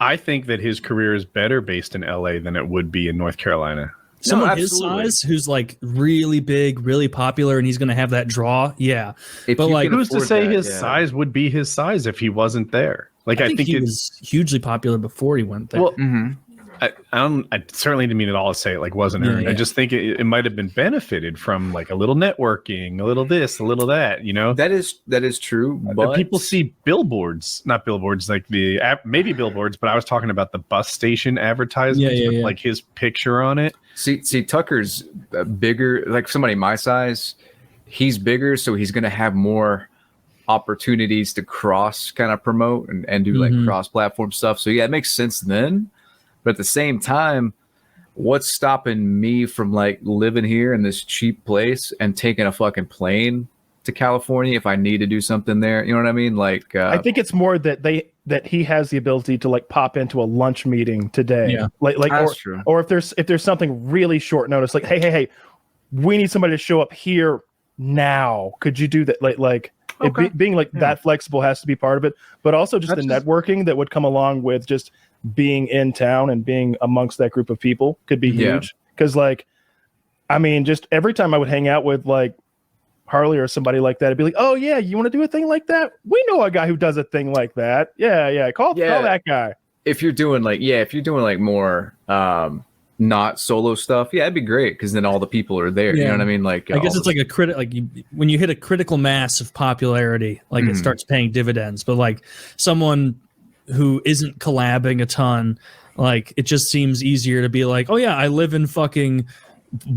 A: I think that his career is better based in LA than it would be in North Carolina.
B: Someone his
H: absolutely.
B: size who's like really big, really popular, and he's gonna have that draw. Yeah,
H: If
B: but
H: you
B: like
H: can
A: Who's to
H: afford
A: say
H: that,
A: his
H: yeah.
A: size would be his size if he wasn't there? Like,
B: I think he
A: it's.
B: was hugely popular before he went there.
A: Well,
H: Mhm.
A: I certainly didn't mean at all to say it like wasn't earned.
B: Yeah.
A: I just think it might have been benefited from like a little networking, a little this, a little that, you know?
H: That is true, but
A: People see billboards, not billboards, like maybe billboards, but I was talking about the bus station advertisements with like his picture on it.
H: See, Tucker's bigger, like somebody my size. He's bigger, so he's going to have more opportunities to cross kind of promote and do like cross-platform stuff. So yeah, it makes sense then. But at the same time, what's stopping me from like living here in this cheap place and taking a fucking plane to California if I need to do something there? You know what I mean? Like,
D: I think it's more that he has the ability to like pop into a lunch meeting today.
B: Yeah.
D: Like
H: That's true.
D: or if there's something really short notice, like, hey, we need somebody to show up here now. Could you do that? Like
A: Okay.
D: being like that flexible has to be part of it, but also just
A: That's
D: the networking that would come along with just being in town and being amongst that group of people could be
H: Yeah.
D: huge. Because like, I mean, just every time I would hang out with like Harley or somebody like that, I'd be like, oh yeah, you want to do a thing like that? We know a guy who does a thing like that. Yeah, call that guy.
H: if you're doing like more not solo stuff, yeah, it'd be great because then all the people are there. You
B: Yeah.
H: know what I mean? Like,
B: I guess
H: all
B: it's like a when you hit a critical mass of popularity, like it starts paying dividends. But like someone who isn't collabing a ton, like it just seems easier to be like, oh yeah, I live in fucking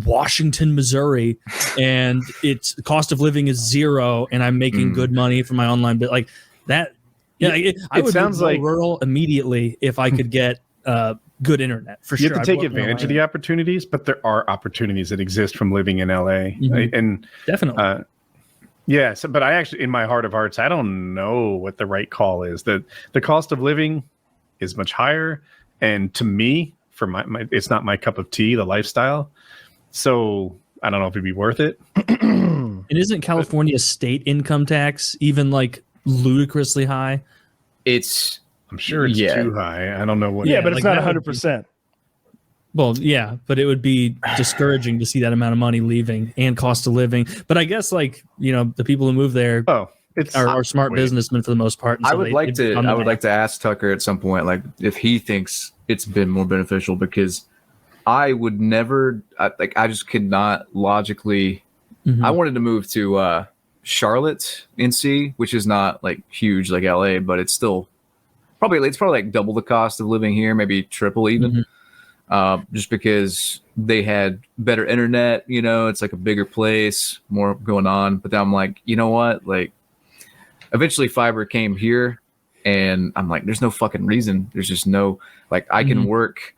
B: Washington, Missouri, and its cost of living is 0, and I'm making good money from my online bit like that. Yeah, I would
A: sounds
B: move
A: like-
B: rural immediately if I could get good internet for
A: You
B: sure.
A: have to take
B: I'd want
A: advantage of
B: LA.
A: the opportunities, but there are opportunities that exist from living in LA. And
B: Definitely.
A: yeah, so, but I actually, in my heart of hearts, I don't know what the right call is. The cost of living is much higher, and to me, for my it's not my cup of tea, the lifestyle. So I don't know if it'd be worth it.
B: And isn't California's state income tax even like ludicrously high?
H: it's
A: I'm sure it's
H: Yeah.
A: too high. I don't know what.
D: Yeah, but it's
B: like
D: not
B: that would
D: 100%.
B: Well, yeah, but it would be discouraging to see that amount of money leaving and cost of living. But I guess like, you know, the people who move there
A: Oh, it's
B: are smart
A: wait.
B: businessmen for the most part. and
H: I
B: so
H: would
B: they-
H: like
B: they
H: to
B: become
H: I would
B: the-
H: like to ask Tucker at some point like if he thinks it's been more beneficial because I would never I just could not logically
B: Mhm.
H: I wanted to move to Charlotte, NC, which is not like huge like LA, but it's still probably like double the cost of living here, maybe triple even. Just because they had better internet, you know, it's like a bigger place, more going on. But then I'm like, you know what? Like, eventually fiber came here, and I'm like, there's no fucking reason. There's just no, like, I can work,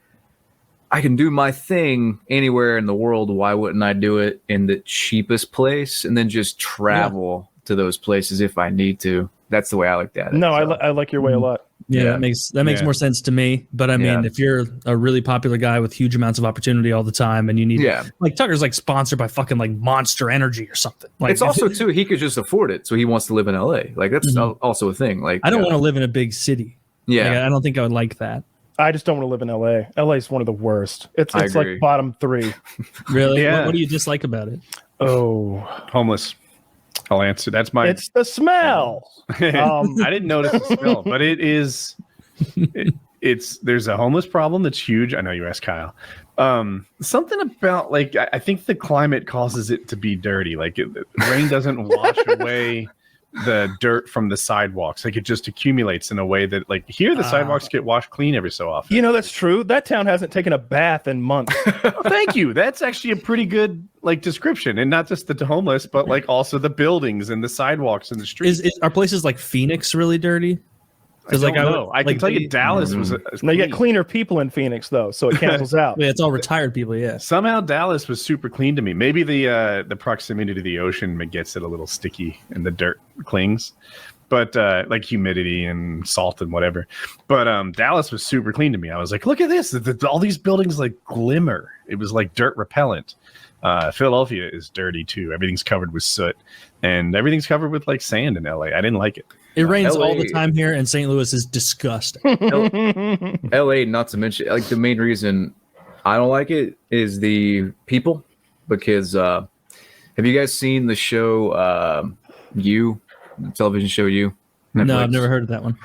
H: I can do my thing anywhere in the world. Why wouldn't I do it in the cheapest place and then just travel to those places if I need to? That's the way I looked at it.
D: No,
H: so.
D: I like your way a lot.
B: Yeah,
H: Yeah.
B: that makes
A: Yeah.
B: more sense to me. But I mean,
H: Yeah.
B: if you're a really popular guy with huge amounts of opportunity all the time, and you need,
H: Yeah.
B: like Tucker's like sponsored by fucking like Monster Energy or something. Like
H: It's also too he could just afford it, so he wants to live in LA. Like that's
B: Mhm.
H: also a thing. Like
B: I don't want to live in a big city.
H: Yeah,
B: Like, I don't think I would like that.
D: I just don't want to live in LA. LA is one of the worst. It's
H: I
D: like
H: agree.
D: bottom 3.
B: Really?
A: Yeah.
B: What do you dislike about it?
D: Oh,
A: Homeless. I'll answer. That's my.
D: it's the smell.
A: I didn't notice the smell, but it is. It's there's a homeless problem that's huge. I know you asked Kyle. Something about like I think the climate causes it to be dirty. Like rain doesn't wash away the dirt from the sidewalks. Like it just accumulates in a way that like here the sidewalks get washed clean every so often.
D: You know, that's true. That town hasn't taken a bath in months.
A: Oh, thank you. That's actually a pretty good like description, and not just the homeless, but like also the buildings and the sidewalks and the streets.
B: Are places like Phoenix really dirty?
A: Because like I can tell you, Dallas was.
D: No, you got cleaner people in Phoenix though, so it cancels out.
B: Yeah, it's all retired people. Yeah.
A: Somehow Dallas was super clean to me. Maybe the proximity to the ocean gets it a little sticky and the dirt clings, but like humidity and salt and whatever. But Dallas was super clean to me. I was like, look at this! All these buildings like glimmer. It was like dirt repellent. Philadelphia is dirty too. Everything's covered with soot, and everything's covered with like sand in LA. I didn't like it.
B: It rains
H: LA
B: all the time here, and St. Louis is disgusting.
H: LA, not to mention, like the main reason I don't like it is the people. Because have you guys seen the show You, the television show You? Netflix?
B: No, I've never heard of that one.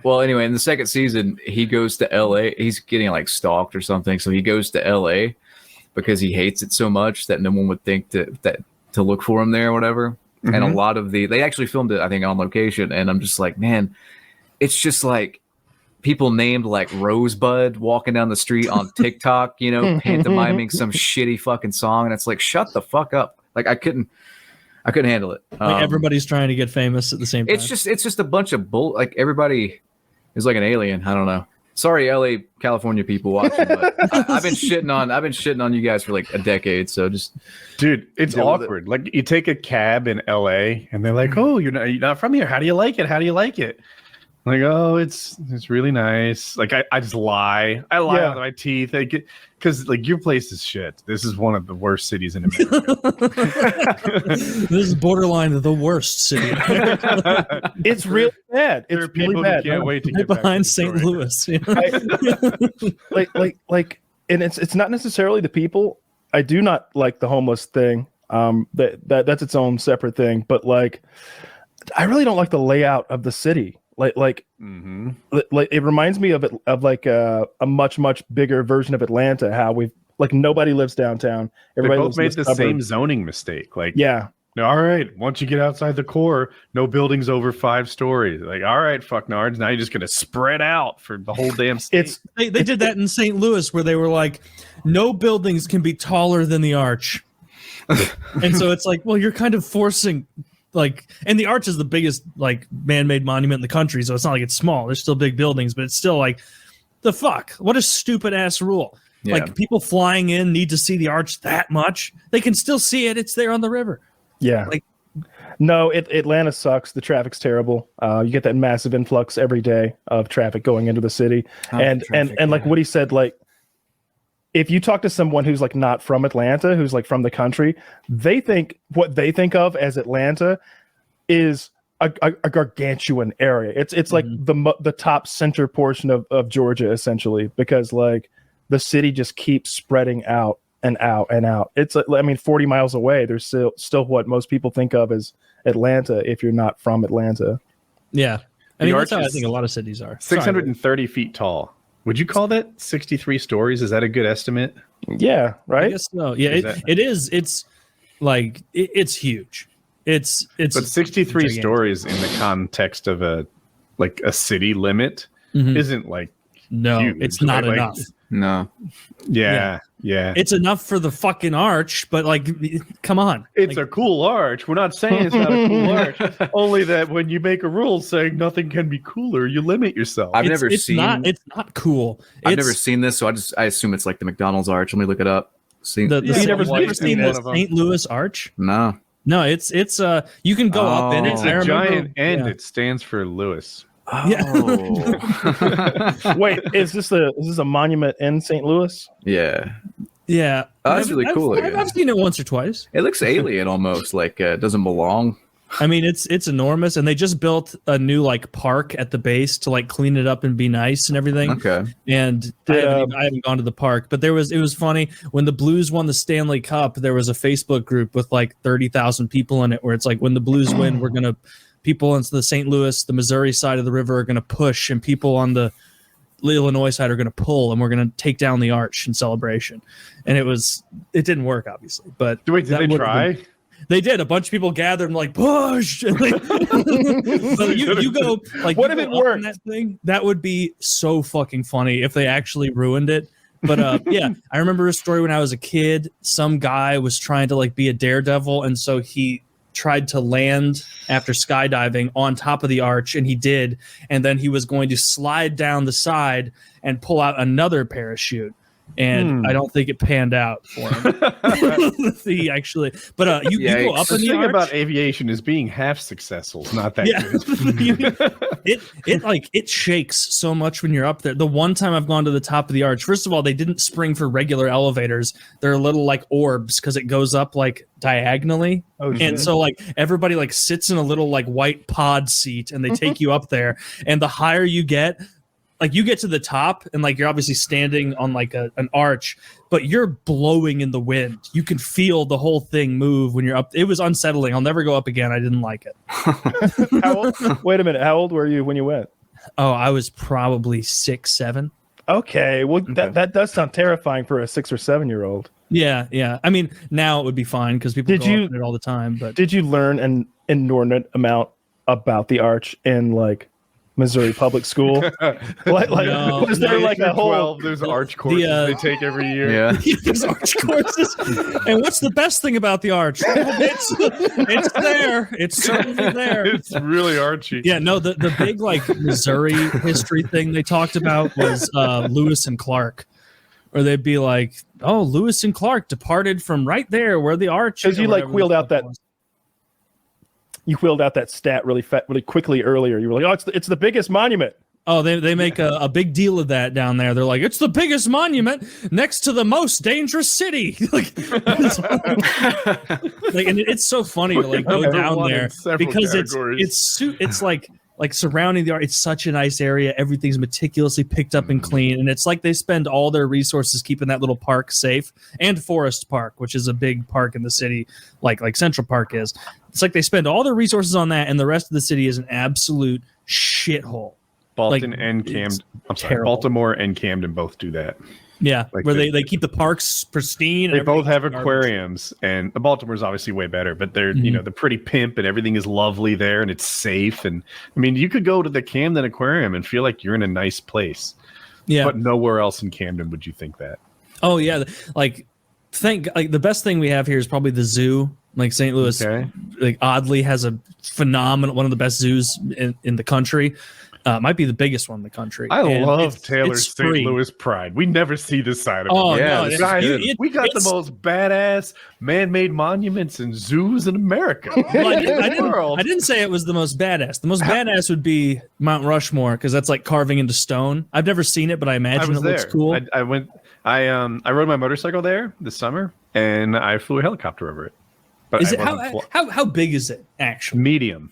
H: Well, anyway, in the second season, he goes to LA. He's getting like stalked or something, so he goes to LA because he hates it so much that no one would think to look for him there or whatever. Mm-hmm. And a lot of they actually filmed it, I think, on location. And I'm just like, man, it's just like people named like Rosebud walking down the street on TikTok, you know, pantomiming some shitty fucking song. And it's like, shut the fuck up. Like I couldn't handle it.
B: Like everybody's trying to get famous at the same time.
H: It's just a bunch of bull. Like everybody is like an alien. I don't know. Sorry, LA, California people watching, but I've been shitting on you guys for like a decade. So just,
A: dude, it's awkward. Like you take a cab in LA, and they're like, "Oh, you're not from here. How do you like it? How do you like it?" I'm like, oh, it's really nice. Like I just lie. I lie out of my teeth. Because like your place is shit. This is one of the worst cities in America.
B: This is borderline the worst city.
D: It's really bad. It's really bad.
A: Can't wait to
B: Right
A: get back
B: behind
A: to the
B: St.
A: story.
B: Louis. You know?
D: like, and it's not necessarily the people. I do not like the homeless thing. That's its own separate thing. But like, I really don't like the layout of the city. Like it reminds me of a much bigger version of Atlanta. How we've like nobody lives downtown. Everybody
A: they both made the
D: suburbs.
A: same zoning mistake. Like
D: yeah.
A: All right, once you get outside the core, no buildings over 5 stories. Like, all right, fuck nards. Now you're just gonna spread out for the whole damn state.
B: They did that in St. Louis where they were like, no buildings can be taller than the arch. And so it's like, well, you're kind of forcing like, and the arch is the biggest like man-made monument in the country, so it's not like it's small. There's still big buildings, but it's still like, the fuck? What a stupid ass rule. Yeah. Like people flying in need to see the arch that much. They can still see it. It's there on the river.
D: Yeah.
B: Like,
D: no, Atlanta sucks. The traffic's terrible. You get that massive influx every day of traffic going into the city. And like what he said, like if you talk to someone who's like not from Atlanta, who's like from the country, they think what they think of as Atlanta is a gargantuan area. It's like the top center portion of Georgia, essentially, because like the city just keeps spreading out and out and out. It's I mean 40 miles away. There's still what most people think of as Atlanta if you're not from Atlanta.
B: Yeah. I mean, that's how I think a lot of cities are.
A: 630 feet tall. Would you call that 63 stories? Is that a good estimate?
D: Yeah, right?
B: I guess so. Yeah, it is. It's like it's huge. It's
A: but 63 stories in the context of a city limit isn't like huge,
B: it's not enough.
H: No.
A: Yeah.
B: It's enough for the fucking arch, but like, come on.
A: It's a cool arch. We're not saying it's not a cool arch. Only that when you make a rule saying nothing can be cooler, you limit yourself.
B: It's not cool.
H: I've never seen this, so I assume it's like the McDonald's arch. Let me look it up.
B: You've never seen the St. Louis arch?
H: No.
B: No, it's you can go up in it.
A: It's a giant end. It stands for Lewis.
H: Oh.
D: Wait, is this a monument in St. Louis?
H: Yeah.
B: Yeah.
H: Oh, that's really cool.
B: I've seen it once or twice.
H: It looks alien almost, like it doesn't belong.
B: I mean, it's enormous, and they just built a new like park at the base to like clean it up and be nice and everything.
G: Okay.
B: And I haven't gone to the park, but it was funny when the Blues won the Stanley Cup. There was a Facebook group with like 30,000 people in it, where it's like, when the Blues win, people in the St. Louis, the Missouri side of the river are gonna push, and people on the Illinois side are gonna pull, and we're gonna take down the arch in celebration. And it didn't work, obviously. But
A: did they try?
B: They did. A bunch of people gathered and like push. And like, but you go like,
D: what if it worked?
B: That thing, that would be so fucking funny if they actually ruined it. But yeah, I remember a story when I was a kid. Some guy was trying to like be a daredevil, and so he tried to land after skydiving on top of the arch, and he did. And then he was going to slide down the side and pull out another parachute. And I don't think it panned out for him. He actually, but you go up
A: the
B: in the
A: thing
B: arch.
A: about aviation is being half successful is not that good.
B: it shakes so much when you're up there. The one time I've gone to the top of the arch, first of all, they didn't spring for regular elevators. They're little like orbs because it goes up like diagonally.
D: Oh,
B: and so like everybody like sits in a little like white pod seat, and they take you up there. And the higher you get, like you get to the top, and like you're obviously standing on like an arch, but you're blowing in the wind. You can feel the whole thing move when you're up. It was unsettling. I'll never go up again. I didn't like it.
D: Wait a minute. How old were you when you went?
B: Oh, I was probably 6, 7.
D: Okay. Well, that does sound terrifying for a 6 or 7-year-old.
B: Yeah. I mean, now it would be fine because people go up in it all the time. But
D: did you learn an inordinate amount about the arch in like Missouri public school? Was there like a whole?
A: There's arch courses they take every year.
G: Yeah.
B: There's arch courses. And what's the best thing about the arch? It's there. It's certainly there.
A: It's really archy.
B: Yeah, no, the big like Missouri history thing they talked about was Lewis and Clark. Or they'd be like, oh, Lewis and Clark departed from right there where the arch.
D: Because you like wheeled out that. You wheeled out that stat really quickly earlier. You were like, "Oh, it's the biggest monument."
B: Oh, they make a big deal of that down there. They're like, "It's the biggest monument next to the most dangerous city." And it's so funny to like go down there because it's like surrounding the art. It's such a nice area. Everything's meticulously picked up and clean, and it's like they spend all their resources keeping that little park safe. And Forest Park, which is a big park in the city, like Central Park is. It's like they spend all their resources on that, and the rest of the city is an absolute shithole.
A: Baltimore and Camden both do that.
B: Yeah,
A: like
B: where they keep the parks pristine.
A: They both have aquariums, and Baltimore's obviously way better, but they're they're pretty pimp, and everything is lovely there, and it's safe. And I mean, you could go to the Camden Aquarium and feel like you're in a nice place. Yeah, but nowhere else in Camden would you think that.
B: Oh yeah, the best thing we have here is probably the zoo. Like St. Louis, like oddly has a phenomenal one of the best zoos in the country. Might be the biggest one in the country.
A: I love Taylor's St. Louis pride. We never see this side of it.
B: Oh, yeah,
A: we got the most badass man-made monuments and zoos in America.
B: Well, I didn't say it was the most badass. The most badass would be Mount Rushmore because that's like carving into stone. I've never seen it, but I imagine it looks cool.
A: I rode my motorcycle there this summer, and I flew a helicopter over it. But
B: is it how big is it actually?
A: Medium.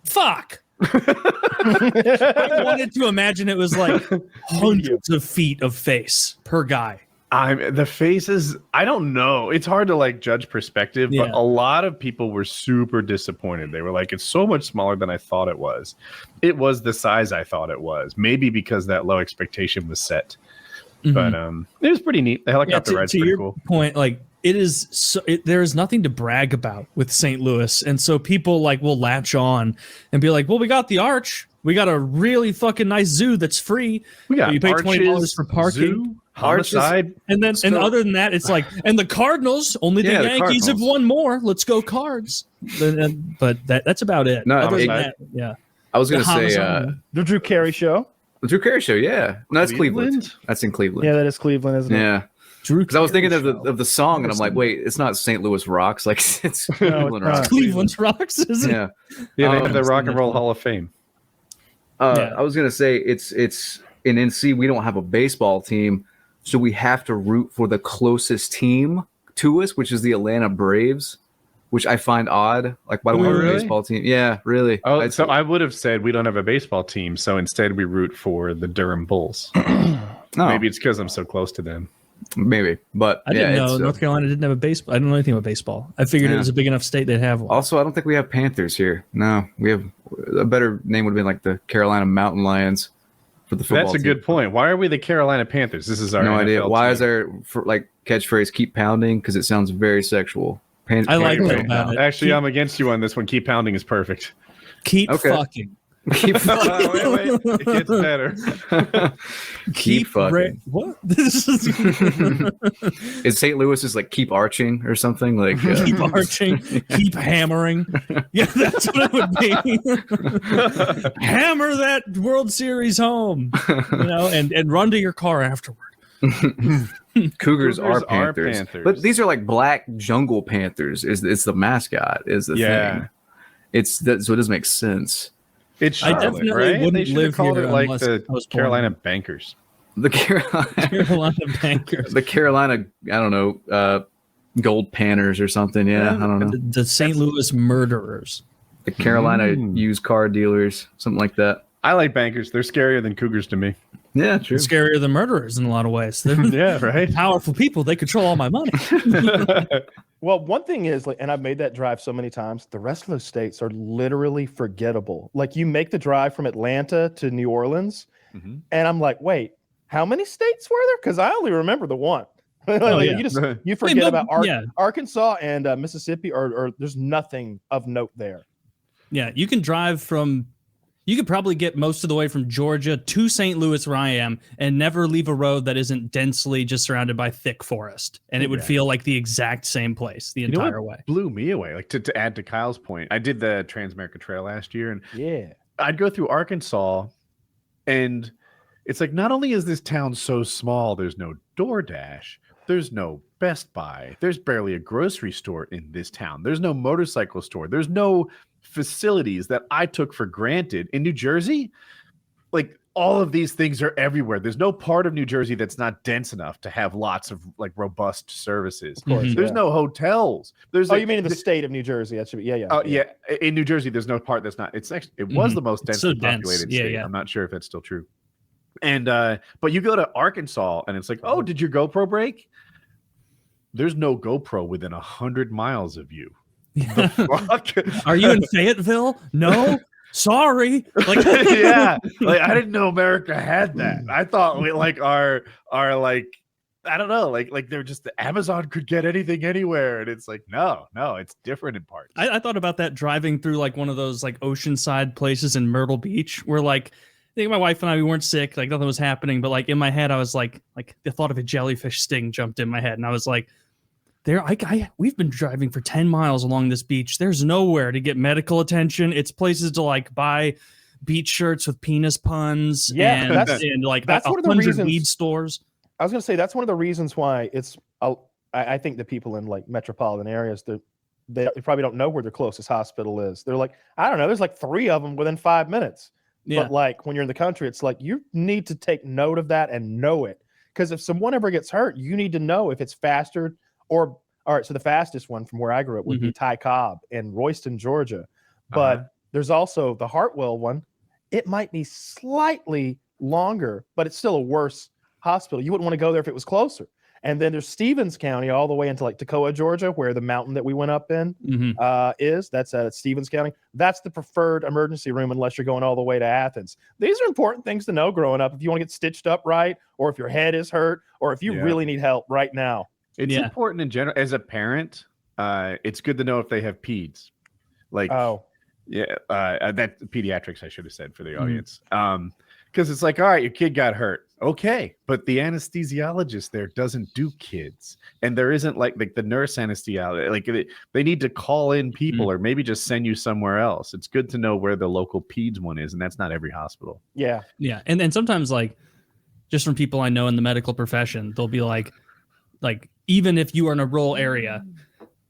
B: Fuck. I wanted to imagine it was like hundreds of feet of face per guy.
A: The faces, I don't know. It's hard to like judge perspective, but a lot of people were super disappointed. They were like, it's so much smaller than I thought it was. It was the size I thought it was. Maybe because that low expectation was set. But it was pretty neat. The helicopter ride's pretty cool.
B: Point, like there is nothing to brag about with St. Louis, and so people like will latch on and be like, well, we got the arch, we got a really fucking nice zoo that's free.
A: We got
B: you pay $20 for parking,
A: zoo, homicide,
B: and other than that, it's like, and the Cardinals, only the Yankees have won more. Let's go Cards. But that's about it.
G: No, I was gonna say
D: the Drew Carey Show.
G: The Drew Carey Show, yeah. No, that's Cleveland. That's in Cleveland.
D: Yeah, that is Cleveland, isn't it?
G: Yeah. Because I was thinking of the song, and I'm like, wait, it's not St. Louis Rocks, like it's Cleveland Rocks.
B: Cleveland's Rocks, isn't it?
A: Yeah, they have the Rock and Roll Hall of Fame.
G: I was gonna say it's in NC. We don't have a baseball team, so we have to root for the closest team to us, which is the Atlanta Braves.
H: which I find odd. Like, why do we have a
A: really?
H: baseball team? Yeah, really.
A: Oh, so I would have said we don't have a baseball team, so instead we root for the Durham Bulls. Maybe it's because I'm so close to them.
H: Maybe, but
B: I didn't know North Carolina didn't have a baseball. I don't know anything about baseball. I figured it was a big enough state they'd have one.
H: Also, I don't think we have Panthers here. No, we have a better name would have been like the Carolina Mountain Lions for the football.
A: That's a
H: team.
A: good point. Why are we the Carolina Panthers? This is our
H: No idea.
A: NFL
H: Why
A: team.
H: is our catchphrase "keep pounding"? Because it sounds very sexual.
B: I like that about it.
A: Actually, I'm against you on this one. Keep pounding is perfect.
B: Keep fucking.
H: Keep fucking.
A: Wait. It gets better.
H: Keep fucking.
B: What? This is
H: Is St. Louis is like keep arching or something like
B: keep arching, keep hammering. Yeah, that's what it would be. Hammer that World Series home, and run to your car afterward.
H: Cougars are
A: are
H: Panthers.
A: Panthers.
H: But these are like black jungle panthers. It's the mascot is the thing. So it doesn't make sense.
A: It's
B: I
A: Charlotte,
B: definitely
A: right?
B: wouldn't
A: They should
B: live
A: have called
B: here
A: it like
B: unless
A: the
B: I was born
A: Carolina
B: here.
A: Bankers.
H: The Carolina,
B: Carolina Bankers.
H: the Carolina, I don't know, gold panners or something. Yeah, I don't know.
B: The St. Louis murderers.
H: The Carolina used car dealers, something like that.
A: I like Bankers. They're scarier than Cougars to me.
H: Yeah, true.
B: Scarier than murderers in a lot of ways. They're
A: Yeah, right.
B: powerful people. They control all my money.
D: Well, one thing is, like, and I've made that drive so many times, the rest of those states are literally forgettable. Like, you make the drive from Atlanta to New Orleans, and I'm like, wait, how many states were there? Because I only remember the one. You forget about Arkansas and Mississippi, or there's nothing of note there.
B: Yeah, you can drive from. You could probably get most of the way from Georgia to St. Louis, where I am, and never leave a road that isn't densely just surrounded by thick forest. And it would feel like the exact same place the entire way.
A: Blew me away. Like to add to Kyle's point, I did the Trans-America Trail last year, and I'd go through Arkansas, and it's like not only is this town so small, there's no DoorDash, there's no Best Buy, there's barely a grocery store in this town, there's no motorcycle store, there's no facilities that I took for granted in New Jersey. Like all of these things are everywhere. There's no part of New Jersey that's not dense enough to have lots of like robust services. Of course, there's no hotels. There's
D: you mean in the state of New Jersey? That should be
A: yeah. In New Jersey, there's no part that's not. It's actually it was the most densely populated state.
B: Yeah.
A: I'm not sure if that's still true. And but you go to Arkansas and it's like, oh, did your GoPro break? There's no GoPro within 100 miles of you. The fuck?
B: Are you in Fayetteville? No. Sorry. Like
A: yeah. Like I didn't know America had that. I thought we like our like I don't know, like they're just the Amazon could get anything anywhere. And it's like, no, it's different in parts.
B: I thought about that driving through like one of those like oceanside places in Myrtle Beach where like I think my wife and I, we weren't sick, like nothing was happening, but like in my head I was like the thought of a jellyfish sting jumped in my head and I was like, we've been driving for 10 miles along this beach. There's nowhere to get medical attention. It's places to like buy beach shirts with penis puns.
D: Yeah,
B: and like that's one of the reasons weed stores.
D: I was going to say that's one of the reasons why it's. I think the people in like metropolitan areas, they probably don't know where their closest hospital is. They're like, I don't know. There's like 3 of them within 5 minutes. Yeah. But like when you're in the country, it's like you need to take note of that and know it, because if someone ever gets hurt, you need to know if it's faster. Or, all right, so the fastest one from where I grew up would be Ty Cobb in Royston, Georgia. But there's also the Hartwell one. It might be slightly longer, but it's still a worse hospital. You wouldn't want to go there if it was closer. And then there's Stevens County all the way into like Toccoa, Georgia, where the mountain that we went up in is. That's Stevens County. That's the preferred emergency room unless you're going all the way to Athens. These are important things to know growing up if you want to get stitched up right, or if your head is hurt, or if you really need help right now.
A: It's important in general. As a parent, it's good to know if they have peds. Like, that pediatrics, I should have said for the audience. Because it's like, all right, your kid got hurt. Okay. But the anesthesiologist there doesn't do kids. And there isn't like the nurse anesthesiologist. Like they need to call in people or maybe just send you somewhere else. It's good to know where the local peds one is. And that's not every hospital.
D: Yeah.
B: Yeah. And then sometimes like just from people I know in the medical profession, they'll be like even if you are in a rural area,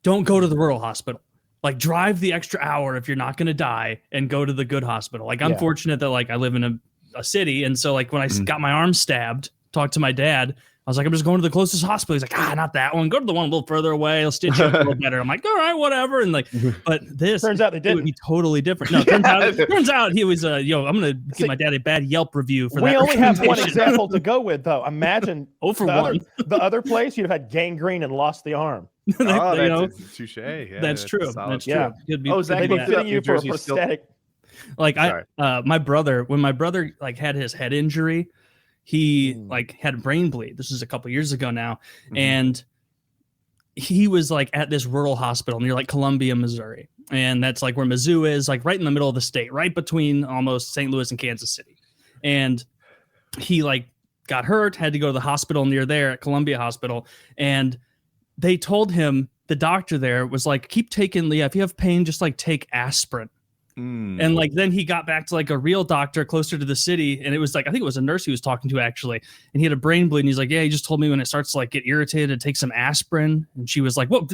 B: don't go to the rural hospital. Like drive the extra hour if you're not going to die and go to the good hospital. Like I'm fortunate that like I live in a city. And so like when I got my arm stabbed, talked to my dad, I was like, I'm just going to the closest hospital. He's like, not that one. Go to the one a little further away. I'll stitch you up a little better. I'm like, all right, whatever. And like, but this
D: turns out they didn't.
B: would be totally different. No, turns out he was, I'm going to give my dad a bad Yelp review for that.
D: We only have one example to go with, though. Imagine
B: the
D: other place, you'd have had gangrene and lost the arm.
A: That's touche. Yeah,
B: that's true. That's true.
D: Yeah.
A: Zach,
D: they'd be fitting you for a prosthetic.
B: Like my brother, when my brother like had his head injury, he like had a brain bleed. This is a couple years ago now, and he was like at this rural hospital near like Columbia, Missouri, and that's like where Mizzou is, like right in the middle of the state, right between almost St. Louis and Kansas City. And he like got hurt, had to go to the hospital near there at Columbia Hospital, and they told him, the doctor there was like, keep taking Leah. If you have pain, just like take aspirin. And like then he got back to like a real doctor closer to the city, and it was like, I think it was a nurse he was talking to actually, and he had a brain bleed, and he's like, yeah, he just told me when it starts to like get irritated to take some aspirin. And she was like, what,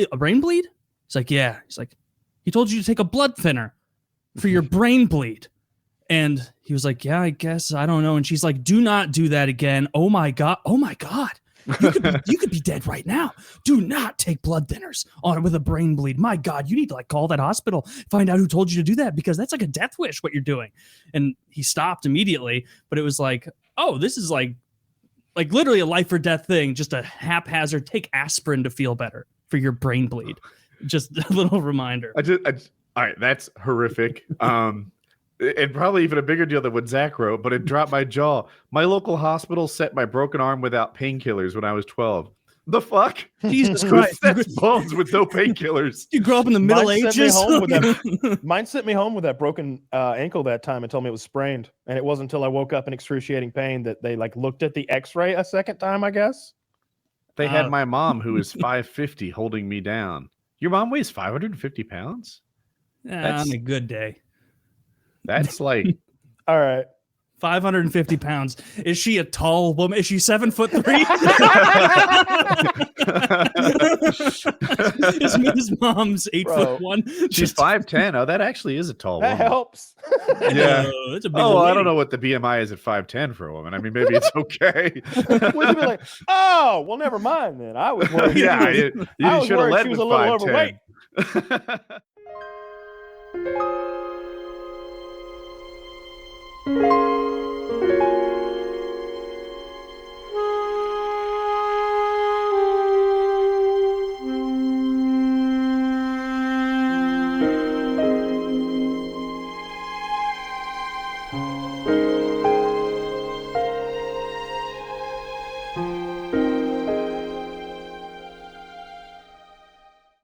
B: a brain bleed? He's like, yeah. He's like, he told you to take a blood thinner for your brain bleed. And he was like, yeah, I guess, I don't know. And she's like, do not do that again. Oh my god, you could be dead right now. Do not take blood thinners on with a brain bleed. My God, you need to like call that hospital, find out who told you to do that, because that's like a death wish what you're doing. And he stopped immediately, but it was like, oh, this is like literally a life or death thing. Just a haphazard, take aspirin to feel better for your brain bleed. Just a little reminder.
A: All right, that's horrific. And probably even a bigger deal than what Zach wrote, but it dropped my jaw. My local hospital set my broken arm without painkillers when I was 12. The fuck?
B: Jesus Christ.
A: Who sets bones with no painkillers?
B: You grew up in the Middle Ages?
D: Mine sent me home with that broken ankle that time and told me it was sprained. And it wasn't until I woke up in excruciating pain that they like looked at the x-ray a second time, I guess.
A: They had my mom, who is 5'50", holding me down. Your mom weighs 550 pounds?
B: On a good day.
A: That's like,
D: all right,
B: 550 pounds. Is she a tall woman? Is she 7'3"? His mom's 8'1".
A: She's 5'10". Oh, that actually is a tall woman.
D: That helps.
A: Yeah.
B: It's a big
A: I don't know what the BMI is at 5'10" for a woman. I mean, maybe it's okay.
D: Would you be like, oh, well, never mind then. I was worried.
A: Yeah, you should have led
D: she was
A: with
D: a little overweight.
A: 5'10".